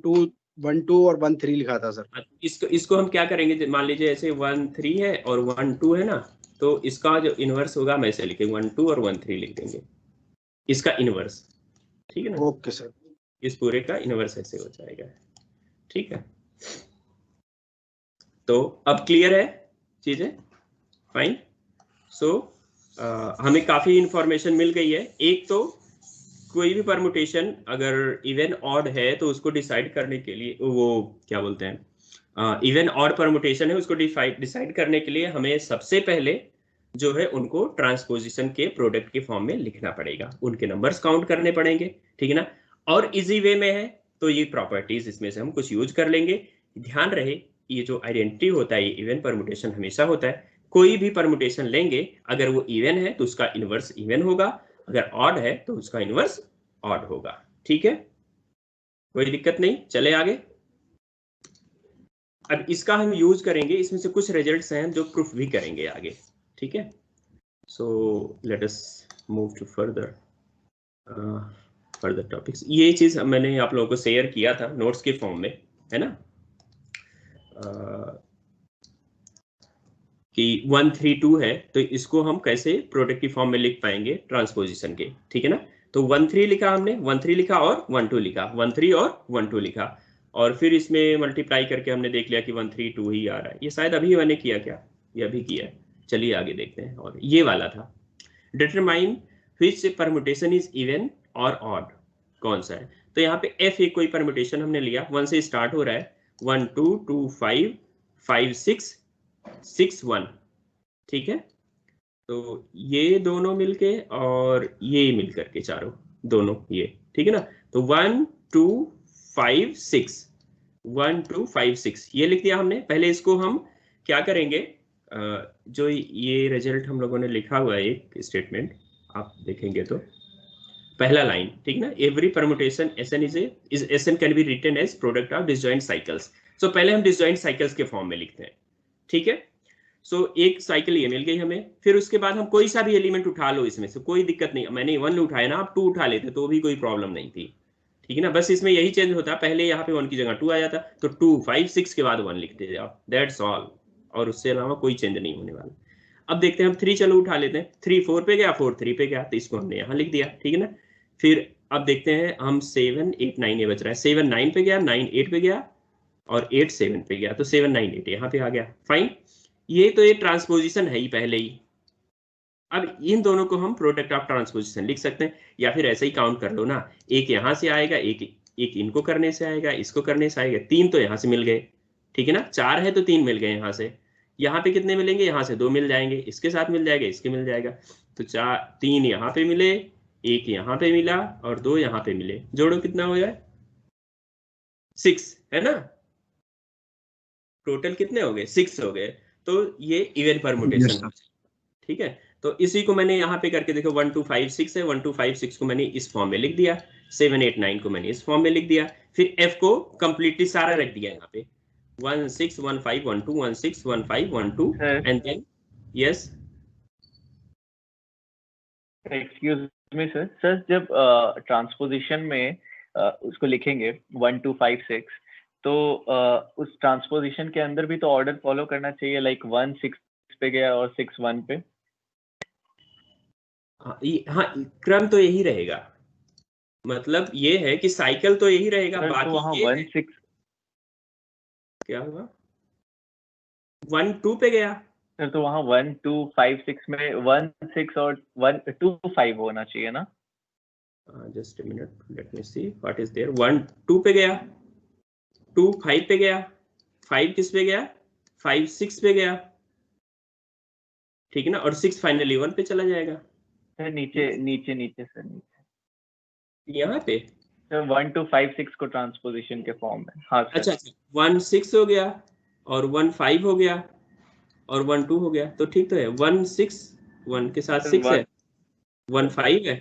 2 और 1 3 लिखा था सर। इसको हम क्या करेंगे, मान लीजिए ऐसे 1 3 है और 1 2 है ना, तो इसका जो इनवर्स होगा हम ऐसे लिखेंगे 1 2 और 1 3 लिख देंगे, इसका इनवर्स। ठीक है ना। Okay sir. इस पूरे का इनवर्स ऐसे हो जाएगा। ठीक है। तो अब क्लियर है चीजें, फाइन। सो हमें काफी इंफॉर्मेशन मिल गई है। एक तो कोई भी परमुटेशन अगर इवन ऑड है तो उसको डिसाइड करने के लिए, वो क्या बोलते हैं, इवन ऑड परमुटेशन है उसको डिसाइड करने के लिए हमें सबसे पहले जो है उनको ट्रांसपोजिशन के प्रोडक्ट के फॉर्म में लिखना पड़ेगा, उनके नंबर्स काउंट करने पड़ेंगे। ठीक है ना। और इजी वे में है तो ये प्रॉपर्टीज इसमें से हम कुछ यूज कर लेंगे। ध्यान रहे ये जो आइडेंटिटी होता है ये इवन परमुटेशन हमेशा होता है। कोई भी परमुटेशन लेंगे अगर वो इवन है तो उसका इनवर्स इवन होगा, अगर ऑड है तो उसका इनवर्स ऑड होगा। ठीक है, कोई दिक्कत नहीं। चले आगे। अब इसका हम यूज करेंगे, इसमें से कुछ रिजल्ट्स हैं जो प्रूफ भी करेंगे आगे। ठीक है। So let us move to further topics. ये चीज मैंने आप लोगों को शेयर किया था नोट्स के फॉर्म में, है ना, कि 1 3 2 है तो इसको हम कैसे प्रोडक्ट की फॉर्म में लिख पाएंगे ट्रांसपोजिशन के। ठीक है ना। तो 1 3 लिखा हमने, 1 3 लिखा और 1 2 लिखा, 1 3 और 1 2 लिखा, और फिर इसमें मल्टीप्लाई करके हमने देख लिया कि 1 3 2 ही आ रहा है। ये शायद अभी मैंने किया, क्या ये अभी किया है। चलिए आगे देखते हैं। और ये वाला था determine which permutation is even और ऑड, कौन सा है। तो यहाँ पे एफ एक कोई परमुटेशन हमने लिया, 1 से स्टार्ट हो रहा है, 1 2 2 5 5 6 6 1। ठीक है। तो ये दोनों मिलके और ये मिल करके चारों दोनों ये। ठीक है ना। तो 1 2 5 6 1 2 5 6 ये लिख दिया हमने। पहले इसको हम क्या करेंगे, जो ये रिजल्ट हम लोगों ने लिखा हुआ है एक स्टेटमेंट आप देखेंगे तो पहला लाइन, ठीक ना, every permutation SN is SN can be written as product of disjoint cycles. So पहले हम डिसजॉइंट साइकिल्स के फॉर्म में लिखते हैं। ठीक है। सो एक साइकिल ये मिल गई हमें, फिर उसके बाद हम कोई सा भी एलिमेंट उठा लो इसमें से, कोई दिक्कत नहीं। मैंने 1 उठाया ना, आप 2 उठा लेते तो भी कोई प्रॉब्लम नहीं थी। ठीक है ना। बस इसमें यही चेंज होता, पहले यहाँ पे 1 की जगह 2 आ जाता, तो 2 5 6 के बाद 1 लिखते जाओ, दैट्स ऑल। और उससे अलावा कोई चेंज नहीं होने वाला। अब देखते हैं हम 3, चलो उठा लेते हैं। 3 4 पे गया, 4 3 पे गया, तो इसको हमने यहाँ लिख दिया। ठीक है ना। फिर अब देखते हैं हम 7 8 9 ये बच रहा है, 7 9 पे गया, 9 8 पे गया और 8 7 पे गया, तो 7 9 8 यहाँ पे आ गया। फाइन। ये तो ये ट्रांसपोजिशन है ही पहले ही। अब इन दोनों को हम प्रोडक्ट ऑफ ट्रांसपोजिशन लिख सकते हैं, या फिर ऐसे ही काउंट कर लो ना, एक यहाँ से आएगा, एक इनको करने से आएगा, इसको करने से आएगा, 3 तो यहाँ से मिल गए। ठीक है ना। 4 है तो 3 मिल गए यहाँ से। यहाँ पे कितने मिलेंगे, यहाँ से 2 मिल जाएंगे, इसके साथ मिल जाएगा, इसके मिल जाएगा। तो 3 यहाँ पे मिले, 1 यहाँ पे मिला और 2 यहाँ पे मिले, जोड़ो कितना हो जाए 6, है ना। टोटल कितने हो गए, 6 हो गए। तो ये इवन परमुटेशन। ठीक है। तो इसी को मैंने यहाँ पे करके देखो, 1 2 5 6 है, 1 2 5 6 को मैंने इस फॉर्म में लिख दिया, 7 8 9 को मैंने इस फॉर्म में लिख दिया, फिर F को कंप्लीटली सारा रख दिया यहाँ पे, 1 6 1 5 1 2 1 6 1 5 1 2 and then yes. Excuse me sir, sir जब ट्रांसपोजिशन में उसको लिखेंगे 1 2 5 6, तो उस ट्रांसपोजिशन के अंदर भी तो ऑर्डर फॉलो करना चाहिए, लाइक 1 6 पे गया और 6 1 पे। हाँ, क्रम तो यही रहेगा, मतलब ये है कि साइकिल तो यही रहेगा, सर तो बाकी वहाँ ये 1 6 क्या हुआ 1 2 पे गया। सर तो वहाँ 1 2 5 6 में 1 6 और 1 2 5 होना चाहिए ना? Just a minute, let me see what is there. 1 2 पे गया, 2 5 पे गया, 5 किस पे गया, 5 6 पे गया, ठीक है ना, और 6 फाइनली 1 पे चला जाएगा। सर नीचे नीचे नीचे सर नीचे यहाँ पे सर 1 2 5 6 को ट्रांसपोजिशन के फॉर्म में। हाँ सर। अच्छा 1 6 हो गया और 1 5 हो गया और 1 2 हो गया, तो ठीक तो है। 1 6 1 के साथ 6 है, 1 5 है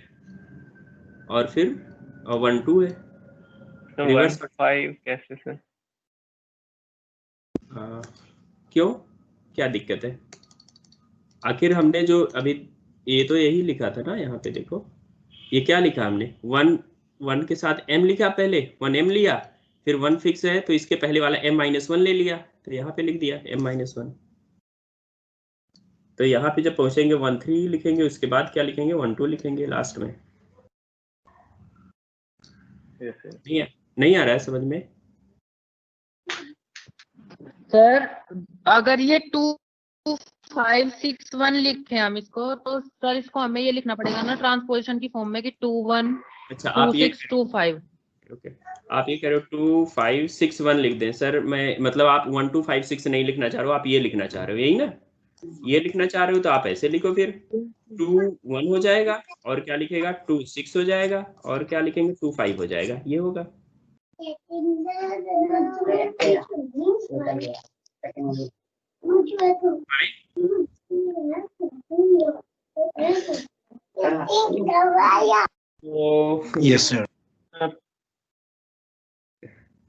और फिर 1 2 है। तो रिवर्स 1 5 कैसे सर? क्यों, क्या दिक्कत है? आखिर हमने जो अभी ये तो यही लिखा था ना, यहाँ पे देखो ये क्या लिखा हमने, 1 के साथ m लिखा, पहले 1m लिया, फिर 1 फिक्स है तो इसके पहले वाला m-1 ले लिया, तो यहाँ पे लिख दिया m-1। तो यहाँ पे जब पहुंचेंगे 1 3 लिखेंगे, उसके बाद क्या लिखेंगे 1 2 लिखेंगे लास्ट में। नहीं आ रहा है समझ में? सर अगर ये 2 5 6 1 लिखे हम इसको, तो सर इसको हमें ये लिखना पड़ेगा ना ट्रांसपोजिशन की फॉर्म में कि 2 1 अच्छा 2 आप ये 6 2 5। ओके, आप ये कह रहे हो 2 5 6 1 लिख दें सर, मैं मतलब आप 1 2 5 6 नहीं लिखना चाह रहे हो, आप ये लिखना चाह रहे हो, यही ना? ये लिखना चाह रहे हो तो आप ऐसे लिखो, फिर 2 1 हो जाएगा और क्या लिखेगा 2 6 हो जाएगा और क्या लिखेंगे 2 5 हो जाएगा, ये होगा। Yes sir.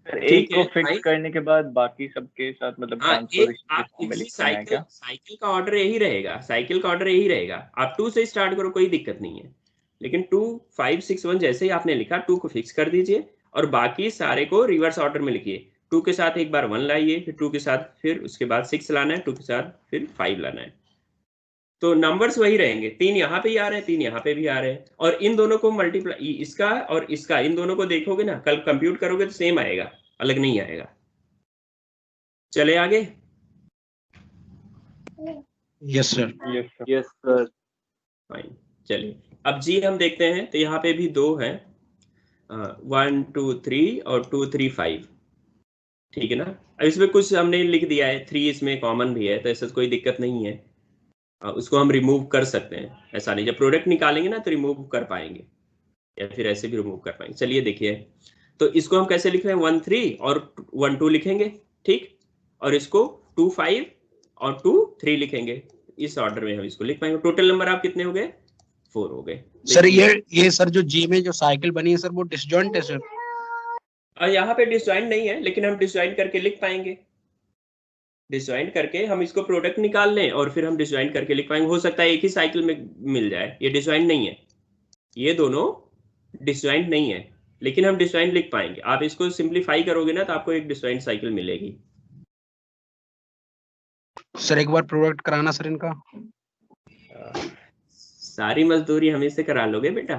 एक को है, फिक्स करने के बाद बाकी सबके साथ मतलब हाँ, ट्रांसपोजिशन के आप फॉर्म में इसी लिखना है क्या? साइकिल का ऑर्डर यही रहेगा, साइकिल का ऑर्डर यही रहेगा। आप 2 से स्टार्ट करो, कोई दिक्कत नहीं है, लेकिन 2 5 6 1 जैसे ही आपने लिखा 2 को फिक्स कर दीजिए और बाकी सारे को रिवर्स ऑर्डर में लिखिए। 2 के साथ एक बार 1 लाइए, फिर 2 के साथ, फिर उसके बाद 6 लाना है, 2 के साथ फिर 5 लाना है। तो नंबर्स वही रहेंगे, 3 यहाँ पे ही आ रहे हैं, 3 यहाँ पे भी आ रहे हैं, और इन दोनों को मल्टीप्लाई, इसका और इसका, इन दोनों को देखोगे ना, कल कंप्यूट करोगे तो सेम आएगा, अलग नहीं आएगा। चले आगे। Yes sir. Yes sir. Fine, चलिए अब जी हम देखते हैं, तो यहाँ पे भी 2 है, 1 2 3 और 2 3 5, ठीक है ना। अब इसमें कुछ हमने लिख दिया है, 3 इसमें कॉमन भी है, तो ऐसा कोई दिक्कत नहीं है, उसको हम रिमूव कर सकते हैं, ऐसा नहीं, जब प्रोडक्ट निकालेंगे ना तो रिमूव कर पाएंगे या फिर ऐसे भी रिमूव कर पाएंगे। चलिए देखिए, तो इसको हम कैसे लिख रहे हैं, 1 3 और 1 2 लिखेंगे, ठीक, और इसको 2 5 और 2 3 लिखेंगे, इस ऑर्डर में हम इसको लिख पाएंगे। टोटल नंबर आप कितने हो गए, 4 हो गए। सर ये सर जो जी में जो साइकिल बनी है सर वो डिसजॉइंट है सर? यहाँ पे डिसजॉइंट नहीं है, लेकिन हम डिसजॉइंट करके लिख पाएंगे, डिसजॉइंट करके हम इसको प्रोडक्ट निकाल लें और फिर हम डिसजॉइंट करके लिख पाएंगे। हो सकता है एक ही साइकिल में मिल जाए, ये डिसजॉइंट नहीं है, ये दोनों डिसजॉइंट नहीं है, लेकिन हम डिसजॉइंट लिख पाएंगे। आप इसको सिंपलीफाई करोगे ना तो आपको एक डिसजॉइंट साइकिल मिलेगी। सर एक बार प्रोडक्ट कराना सर इनका। सारी मजदूरी हमें से करा लोगे बेटा।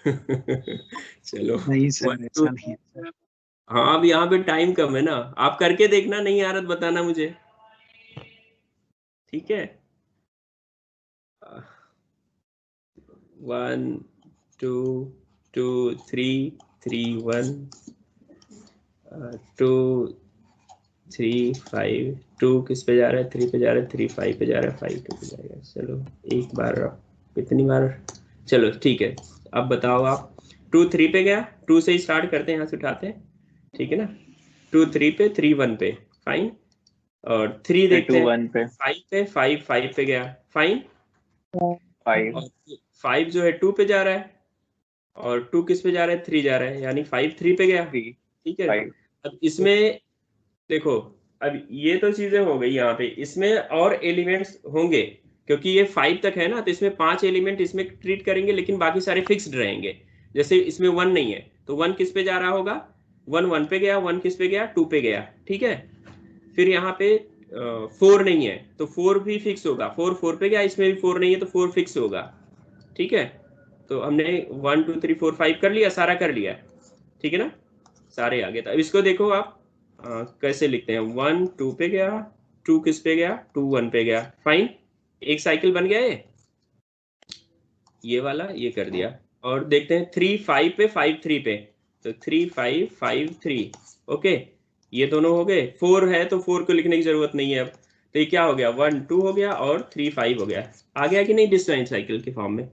चलो नहीं सर, ऐसा नहीं है सर। हाँ, अब यहाँ पे टाइम कम है ना, आप करके देखना, नहीं आ रहा तो बताना मुझे, ठीक है। 1 2 2 3 3 1 2 3 5 2 किस पे जा रहा है, 3 पे जा रहा है, 3 5 पे जा रहा है, 5 2 पे जाएगा। चलो एक बार, कितनी बार, चलो ठीक है। अब बताओ आप, 2 3 पे गया, 2 से ही स्टार्ट करते हैं, यहाँ से उठाते हैं, ठीक है ना। 2 3 पे, 3 1 पे, फाइन, और 3 देखते हैं 1 पे, 5 पे, 5 5 पे गया, फाइन, 5 और 5 जो है 2 पे जा रहा है और 2 किस पे जा रहा है, 3 जा रहा है, यानी 5 3 पे गया, 3 ठीक है। 5 अब इसमें देखो, अब ये तो चीजें हो गई यहाँ पे, इसमें और एलिमेंट्स होंगे क्योंकि ये 5 तक है ना, तो इसमें 5 एलिमेंट इसमें ट्रीट करेंगे, लेकिन बाकी सारे फिक्स्ड रहेंगे। जैसे इसमें 1 नहीं है तो 1 किस पे जा रहा होगा, 1 1 पे गया, 1 किस पे गया, 2 पे गया, ठीक है। फिर यहाँ पे 4 नहीं है तो 4 भी फिक्स होगा, 4 4 पे गया, इसमें भी 4 नहीं है तो 4 फिक्स होगा, ठीक है, तो हमने 1 2 3 4 5 कर लिया, सारा कर लिया, ठीक है ना, सारे आ गए। तो अब इसको देखो आप कैसे लिखते हैं, 1 2 पे गया, 2 किस पे गया, 2 1 पे गया, फाइन, एक साइकिल बन गया ये वाला, ये कर दिया। और देखते हैं 3 5 पे 5 3 पे, तो 3 5 5 3, ओके, ये दोनों हो गए। 4 है तो 4 को लिखने की जरूरत नहीं है अब, तो ये क्या हो गया, 1 2 हो गया और 3 5 हो गया। आ गया कि नहीं डिसजॉइंट साइकिल के फॉर्म में,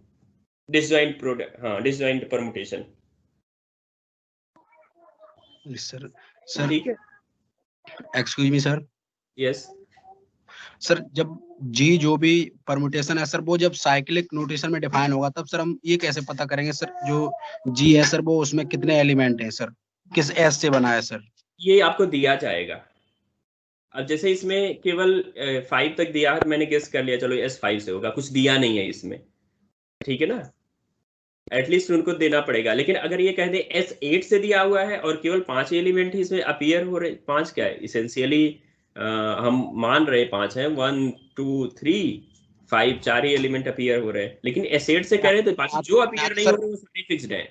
डिसजॉइंट प्रोडक्ट, हाँ डिसजॉइंट परमुटेशन, सर सर ठीक है, excuse me sir, yes. Sir जब जी जो भी परमुटेशन है सर वो जब साइक्लिक नोटेशन में डिफाइन होगा तब सर हम ये कैसे पता करेंगे सर जो जी है सर वो उसमें कितने एलिमेंट हैं सर, किस एस से बना है सर? ये आपको दिया जाएगा। अब जैसे इसमें केवल 5 तक दिया है, मैंने गेस कर लिया चलो S5 से होगा, कुछ दिया नहीं है इसमें, ठीक है ना, एटलीस्ट उनको देना पड़ेगा। लेकिन अगर ये कह दे S8 से दिया हुआ है और केवल 5 एलिमेंट ही इसमें अपीयर हो रहे, 5 क्या है इसेंशियली, हम मान रहे 5 हैं, 1 2 3 5 4 ही एलिमेंट अपीयर हो रहे हैं, लेकिन S8 से कह रहे तो बाकी जो अपीयर नहीं हो रहे वो सारे फिक्स्ड है।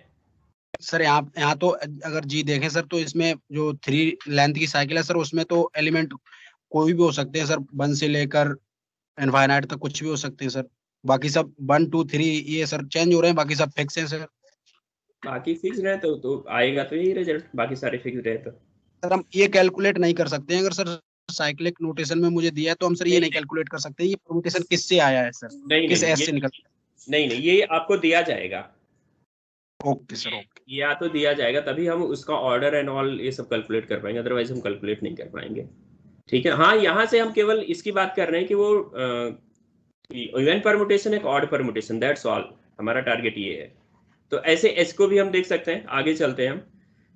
सर यहाँ तो अगर जी देखें सर तो इसमें जो 3 लेंथ की साइकिल है सर उसमें तो एलिमेंट कोई भी हो सकते हैं सर, 1 से लेकर इनफाइनाइट तक कुछ भी हो सकते हैं सर। बाकी सब 1 2 3 ये सर चेंज हो रहे हैं, बाकी सब फिक्स हैं सर। बाकी फिक्स रहे तो आएगा तो यही रिजल्ट, बाकी सारे फिक्स रहे तो। सर हम ये कैलकुलेट नहीं कर सकते हैं, अगर सर साइक्लिक नोटेशन में मुझे दिया है तो हम सर ये नहीं कैलकुलेट कर सकते ये परमुटेशन किससे आया है सर, किस एस से निकल? नहीं, ये आपको दिया जाएगा। Okay sir, okay. या तो दिया जाएगा तभी हम उसका ऑर्डर एंड ऑल ये सब कैलकुलेट कर पाएंगे, अदरवाइज हम कैलकुलेट नहीं कर पाएंगे, ठीक है। हाँ, यहाँ से हम केवल इसकी बात कर रहे हैं कि वो इवन परमुटेशन एक ऑड परमुटेशन, दैट्स ऑल, हमारा टारगेट ये है। तो ऐसे एस को भी हम देख सकते हैं, आगे चलते हैं हम।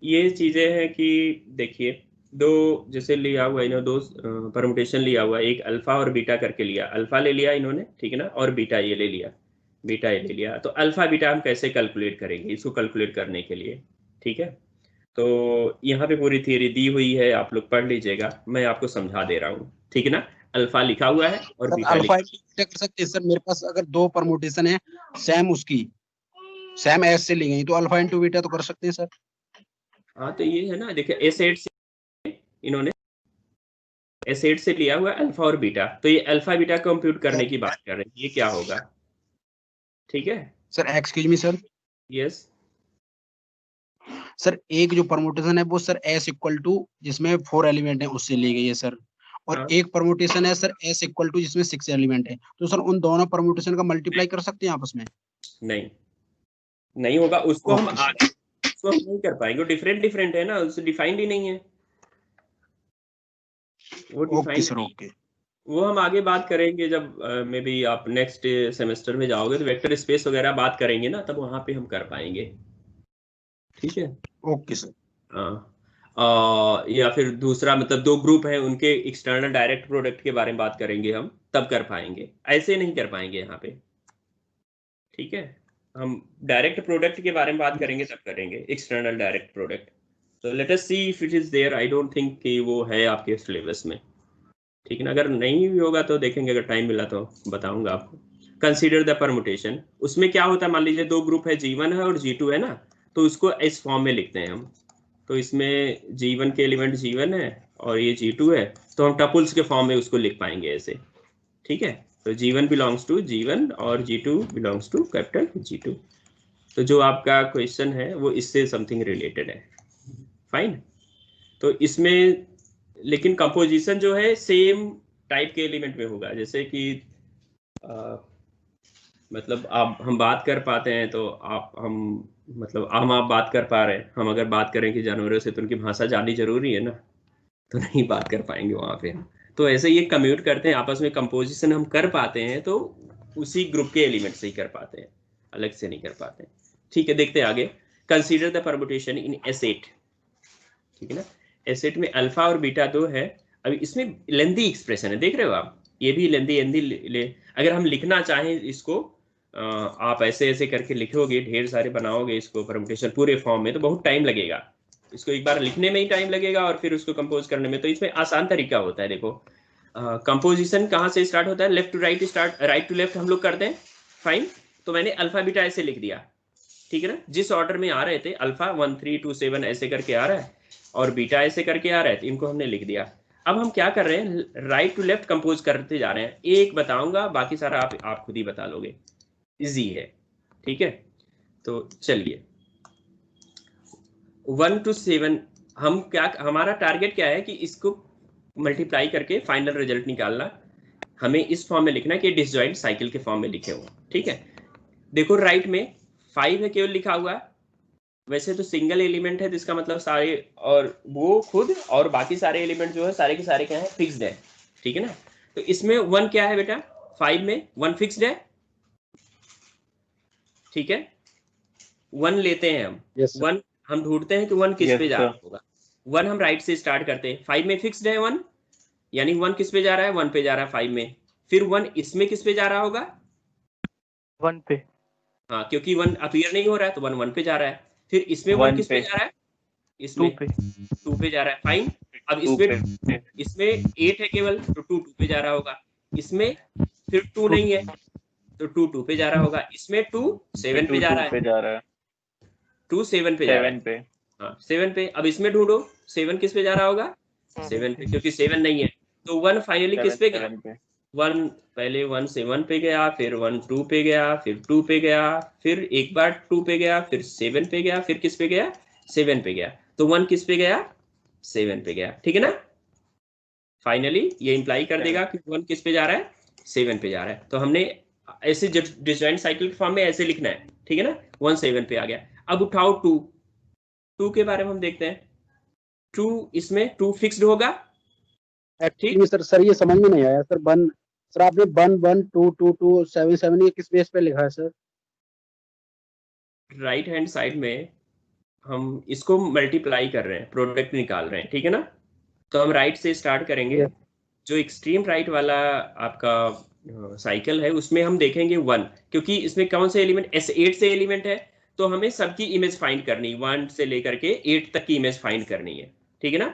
ये चीजें हैं कि देखिए दो जैसे लिया हुआ इन्होंने, दो परमुटेशन लिया हुआ, एक अल्फा और बीटा करके लिया, अल्फा ले लिया इन्होंने, ठीक है ना, और बीटा ये ले लिया, बीटा ये ले लिया। तो अल्फा बीटा हम कैसे कैलकुलेट करेंगे, इसको कैलकुलेट करने के लिए, ठीक है। तो यहाँ पे पूरी थियरी दी हुई है, आप लोग पढ़ लीजिएगा, मैं आपको समझा दे रहा हूँ, ठीक है ना। अल्फा लिखा हुआ है और बीटा अल्फा लिखा कर सकते हैं सर, मेरे पास अगर 2 परमुटेशन है सेम उसकी सेम एस से ली गई तो अल्फा इंटू बीटा तो कर सकते हैं सर। हाँ, तो ये है ना, देखिए S8 से इन्होंने S8 से लिया हुआ अल्फा और बीटा, तो ये अल्फा बीटा कंप्यूट करने की बात कर रहे हैं, ये क्या होगा, ठीक है sir. Excuse me sir, yes sir एक जो परमुटेशन है वो सर एस इक्वल टू जिसमें 4 एलिमेंट है उससे ली गई है सर, और हाँ। एक परमुटेशन है सर एस इक्वल टू जिसमें 6 एलिमेंट है, तो सर उन दोनों परमुटेशन का मल्टीप्लाई कर सकते हैं आपस में? नहीं होगा, उसको हम ओके सर। आगे उसको हम नहीं कर पाएंगे, डिफरेंट है ना, उससे डिफाइंड ही नहीं है वो, ओके सर, ओके। वो हम आगे बात करेंगे जब मे बी आप नेक्स्ट सेमेस्टर में जाओगे तो वेक्टर स्पेस वगैरह बात करेंगे ना, तब वहां पे हम कर पाएंगे, ठीक है। Okay sir. या फिर दूसरा मतलब 2 ग्रुप है उनके एक्सटर्नल डायरेक्ट प्रोडक्ट के बारे में बात करेंगे हम, तब कर पाएंगे, ऐसे नहीं कर पाएंगे यहाँ पे, ठीक है। हम डायरेक्ट प्रोडक्ट के बारे में बात करेंगे तब करेंगे एक्सटर्नल डायरेक्ट प्रोडक्ट। तो let us see if it is there, I don't think कि वो है आपके सिलेबस में, ठीक है ना। अगर नहीं भी होगा तो देखेंगे, अगर टाइम मिला तो बताऊंगा आपको। कंसीडर द परमुटेशन, उसमें क्या होता है, मान लीजिए 2 ग्रुप है, G1 है और G2 है ना, तो उसको इस फॉर्म में लिखते हैं हम। तो इसमें G1 के एलिमेंट G1 है और ये G2 है, तो हम टपल्स के फॉर्म में उसको लिख पाएंगे ऐसे, ठीक है। तो G1 बिलोंग्स टू G1 और G2 belongs to capital G2। तो जो आपका क्वेश्चन है वो इससे समथिंग रिलेटेड है, फाइन। तो इसमें लेकिन कंपोजिशन जो है सेम टाइप के एलिमेंट में होगा, जैसे कि मतलब आप हम बात कर पाते हैं तो आप बात कर पा रहे हैं, हम अगर बात करें कि जानवरों से तो उनकी भाषा जाननी जरूरी है ना, तो नहीं बात कर पाएंगे वहां पे हम। तो ऐसे ये कम्यूट करते हैं आपस में, कंपोजिशन हम कर पाते हैं तो उसी ग्रुप के एलिमेंट से ही कर पाते हैं, अलग से नहीं कर पाते, ठीक है। देखते हैं आगे, consider the permutation in S8, ठीक है ना। S8 में अल्फा और बीटा 2 है। अभी इसमें लेंदी एक्सप्रेशन है, देख रहे हो आप, ये भी लेंदी अगर हम लिखना चाहें इसको, आप ऐसे करके लिखोगे, ढेर सारे बनाओगे इसको परमुटेशन पूरे फॉर्म में, तो बहुत टाइम लगेगा, इसको एक बार लिखने में ही टाइम लगेगा और फिर उसको कंपोज करने में। तो इसमें आसान तरीका होता है, देखो कंपोजिशन कहाँ से स्टार्ट होता है, left to right start, right to left हम लोग करते हैं, फाइन। तो मैंने अल्फा बीटा ऐसे लिख दिया, ठीक है ना, जिस ऑर्डर में आ रहे थे, अल्फा 1 3 2 7 ऐसे करके आ रहा है और बीटा ऐसे करके आ रहा है, तो इनको हमने लिख दिया। अब हम क्या कर रहे हैं, राइट टू लेफ्ट कंपोज करते जा रहे हैं। एक बताऊंगा, बाकी सारा आप खुद ही बता लोगे, इजी है, ठीक है। तो चलिए 1 to 7 हम क्या, हमारा टारगेट क्या है कि इसको मल्टीप्लाई करके फाइनल रिजल्ट निकालना। हमें इस फॉर्म में लिखना है कि डिसजॉइंट साइकिल के फॉर्म में लिखे हुए, ठीक है। देखो राइट में 5 है केवल लिखा हुआ, वैसे तो सिंगल एलिमेंट है, तो इसका मतलब सारे और वो खुद और बाकी सारे एलिमेंट जो है सारे के सारे क्या है, फिक्स्ड है, ठीक है ना। तो इसमें 1 क्या है बेटा, 5 में 1 फिक्स्ड है, ठीक है। 1 लेते हैं हम, Yes, sir. 1 हम ढूंढते हैं कि 1 किस Yes, पे जा sir. रहा होगा। 1 हम राइट से स्टार्ट करते हैं, 5 में फिक्स्ड है 1, यानी 1 किस पे जा रहा है, 1 पे जा रहा है 5 में। फिर 1 इसमें किस पे जा रहा होगा, 1 पे। हाँ, क्योंकि 1 अपीयर नहीं हो रहा है तो 1 1 पे जा रहा है। फिर इसमें 1 1 किस पे पे। जा रहा है, इसमें 2 पे। 2 पे जा रहा है, फाइन। अब 2 इसमें पे। इसमें 8 है केवल, तो 2 2 पे जा रहा होगा। इसमें फिर 2 नहीं है तो 2 2 पे जा रहा होगा। इसमें 2 7 पे 2 जा 2 रहा पे है, जा रहा है, 2 7 पे जा रहा है, 7 पे। हाँ 7 पे। अब इसमें ढूंढो 7 किस पे जा रहा होगा, 7 पे, क्योंकि 7 नहीं है तो 1 फाइनली किस पे गया, 7 पे। 1 पहले 1 से 1 पे गया, फिर 1 2 पे गया, फिर 2 पे गया, फिर एक बार 2 पे गया, फिर 7 पे गया, फिर किस पे गया, 7 पे गया। तो 1 किस पे गया, 7 पे गया, ठीक है ना। फाइनली ये इंप्लाई कर देगा कि 1 किस पे जा रहा है, 7 पे जा रहा है। तो हमने ऐसे डिसजॉइंट साइकिल के फॉर्म में ऐसे लिखना है, ठीक है ना। 1 7 पे आ गया। अब उठाओ 2 के बारे में हम देखते हैं। 2 इसमें 2 फिक्स्ड होगा, एक्चुअली सर ये समझ में नहीं आया सर। 1 सर आपने 1 1 2 2 2 7 7 ये किस बेस पे लिखा है सर? राइट हैंड साइड में हम इसको मल्टीप्लाई कर रहे हैं, प्रोडक्ट निकाल रहे हैं, ठीक है ना। तो हम राइट से स्टार्ट करेंगे। Yes. जो एक्सट्रीम राइट वाला आपका साइकिल है उसमें हम देखेंगे 1, क्योंकि इसमें कौन से एलिमेंट, S8 से एलिमेंट है तो हमें सबकी इमेज फाइंड करनी, 1 से लेकर के 8 तक की इमेज फाइंड करनी है, ठीक है ना।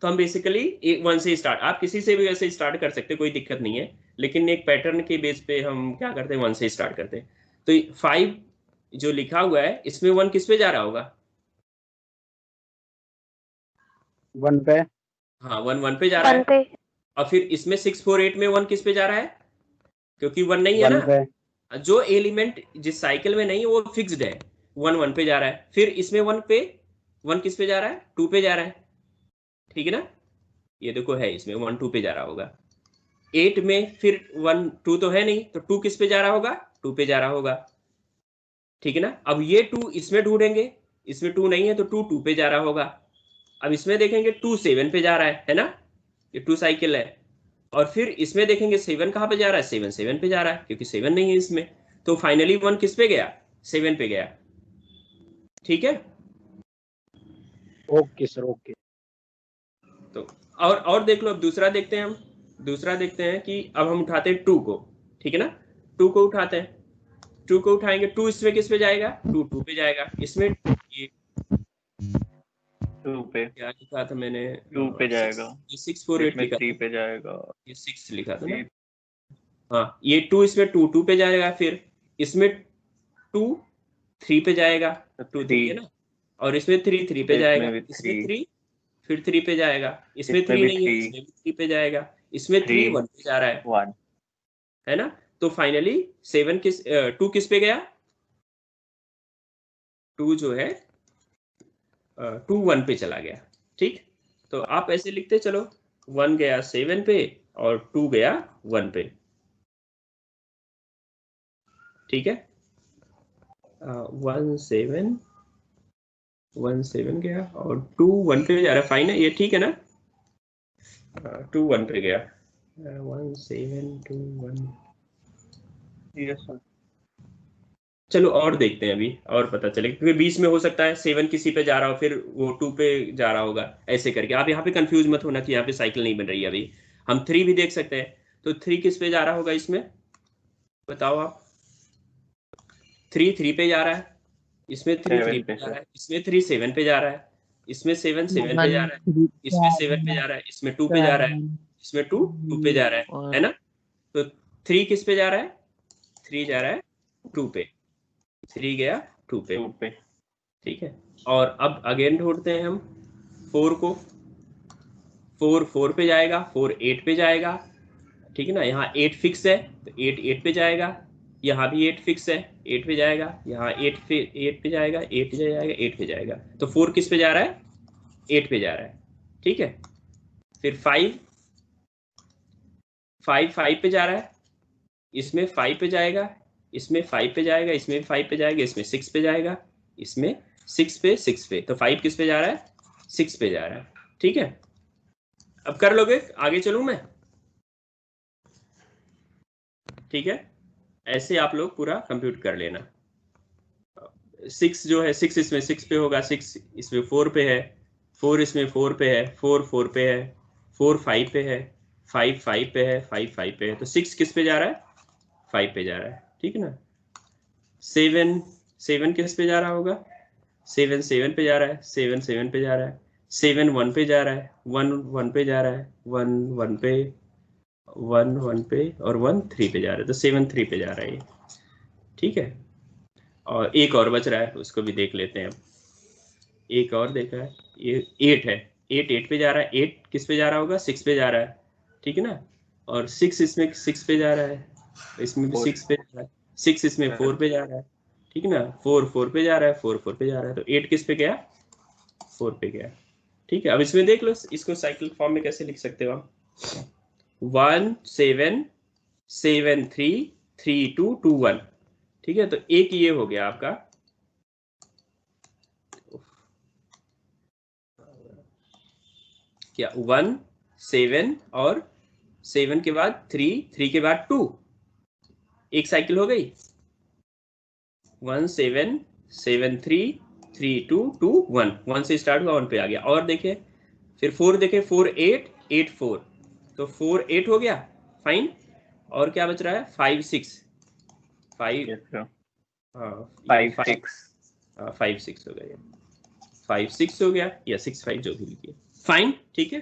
तो हम बेसिकली 1 से स्टार्ट, आप किसी से भी वैसे स्टार्ट कर सकते, कोई दिक्कत नहीं है, लेकिन एक पैटर्न के बेस पे हम क्या करते हैं, 1 से स्टार्ट करते हैं। तो 5 जो लिखा हुआ है इसमें 1 किस पे जा रहा होगा, 1 पे। हाँ 1 1 पे जा रहा 1 है। पे। और फिर इसमें 6 4 8 में 1 किस पे जा रहा है, क्योंकि 1 नहीं है 1 ना, पे। जो एलिमेंट जिस साइकिल में नहीं है वो फिक्स्ड है, 1 1 पे जा रहा है। फिर इसमें 1 पे 1 किस पे जा रहा है, 2 पे जा रहा है, ठीक है ना। ये देखो है इसमें 1 2 पे जा रहा होगा। 8 में फिर 1 2 तो है नहीं, तो 2 किस पे जा रहा होगा, 2 पे जा रहा होगा, ठीक है ना। अब ये 2 इसमें ढूंढेंगे, इसमें 2 नहीं है तो 2 2 पे जा रहा होगा। अब इसमें देखेंगे 2 7 पे जा रहा है ना, ये 2 साइकिल है। और फिर इसमें देखेंगे 7 कहाँ पे जा रहा है, 7 7 पे जा रहा है, क्योंकि 7 नहीं है इसमें। तो फाइनली 1 किस पे गया, 7 पे गया, ठीक है। Okay sir, okay. तो और देख लो, अब दूसरा देखते हैं हम। दूसरा देखते हैं कि अब हम उठाते हैं 2 को, ठीक है ना। 2 को उठाते हैं, 2 को उठाएंगे, 2 इसमें किस पे जाएगा, 2 2 पे जाएगा। इसमें ये 2 पे। क्या लिखा था मैंने, 2 पे जाएगा। ये 6 4 8 इसमें लिखा 3 था, पे जाएगा। ये 6 लिखा था ना, हाँ। ये 2 इसमें 2 2 पे जाएगा। फिर इसमें 2 3 पे जाएगा, 2 3 है ना। और इसमें 3 3 पे जाएगा, इसमें 3 फिर 3 पे जाएगा। इसमें 3 नहीं है, इसमें भी 3 पे जाएगा। इसमें 3 1 पे जा रहा है 1 है ना। तो फाइनली 7 किस 2 किस पे गया, 2 जो है 2 1 पे चला गया, ठीक। तो आप ऐसे लिखते चलो, 1 गया 7 पे और 2 गया 1 पे, ठीक है। 1 7 गया और 2 1 पे जा रहा है, फाइन है ये, ठीक है ना। 2 1 पे गया, 1 7 2 1। Yes sir. चलो और देखते हैं अभी, और पता चलेगा, क्योंकि बीच में हो सकता है 7 किसी पे जा रहा हो, फिर वो 2 पे जा रहा होगा, ऐसे करके। आप यहाँ पे कंफ्यूज मत होना कि यहाँ पे साइकिल नहीं बन रही है। अभी हम 3 भी देख सकते हैं, तो 3 किस पे जा रहा होगा इसमें, बताओ आप। 3 3 पे जा रहा है, इसमें 3 3 पे जा रहा है, इसमें 3 7 पे जा रहा है, इसमें 7 7 पे जा रहा है, इसमें 7 पे जा रहा है, इसमें 2 पे जा रहा है, इसमें 2 2 पे जा रहा है ना। तो 3 किस पे जा रहा है, 3 जा रहा है 2 पे, 3 गया 2 पे, 2 पे। ठीक है। और अब अगेन ढूंढते हैं हम 4 को, 4 पे जाएगा, 4 8 पे जाएगा, ठीक है ना। यहाँ 8 फिक्स है तो 8 पे जाएगा, यहाँ भी 8 फिक्स है 8 पे जाएगा, यहाँ 8 पे जाएगा, 8 पे जाएगा, 8 पे जाएगा। तो 4 किस पे जा रहा है? 8 पे जा रहा है, ठीक है। फिर 5 पे जा रहा है, इसमें 5 पे जाएगा, इसमें 5 पे जाएगा, इसमें 5 पे जाएगा, इसमें 6 पे जाएगा, इसमें 6 पे। तो 5 किस पे जा रहा है? 6 पे जा रहा है, ठीक है। अब कर लोगे, आगे चलूं मैं? ठीक है, ऐसे आप लोग पूरा कंप्यूट कर लेना। 6 जो है 6 इसमें 6 पे होगा, 6 इसमें 4 पे है, 4 इसमें 4 पे है, 4 पे है, 4 5 पे है, 5 पे है, 5 पे है। तो 6 किस पे जा रहा है? 5 पे जा रहा है, ठीक है ना। 7 किस पे जा रहा होगा? 7 पे जा रहा है, 7 पे जा रहा है, 7 1 पे जा रहा है, 1 पे जा रहा है, 1 पे, 1 पे, और 1 3 पे जा रहा है। तो 7 3 पे जा रहा है ये, ठीक है। और एक और बच रहा है, उसको भी देख लेते हैं। एक और देखा है, ये 8 है, 8 पे जा रहा है, 8 किस पे जा रहा होगा? 6 पे जा रहा है, ठीक है ना। और 6 इसमें 6 पे जा रहा है, इसमें भी 6 पे जा रहा है, 6 इसमें 4 पे जा रहा है, ठीक है ना। 4 पे जा रहा है, 4 पे जा रहा है। तो 8 किस पे गया? 4 पे गया, ठीक है। अब इसमें देख लो, इसको साइकिल फॉर्म में कैसे लिख सकते हो आप? 1 7 7 3 3 2 2 1, ठीक है। तो एक ये हो गया आपका, क्या 1 7 और 7 के बाद 3 के बाद 2, एक साइकिल हो गई। 1 7 7 3 3 2 2 1, 1 से स्टार्ट हुआ 1 पे आ गया। और देखे फिर 4, देखे 4 8 8 4, तो 4 8 हो गया, फाइन। और क्या बच रहा है? 5 6 5, हाँ 5 6 5 6 हो गया, 5 6 हो गया, या 6 5 जो भी लिखिए, फाइन, ठीक है।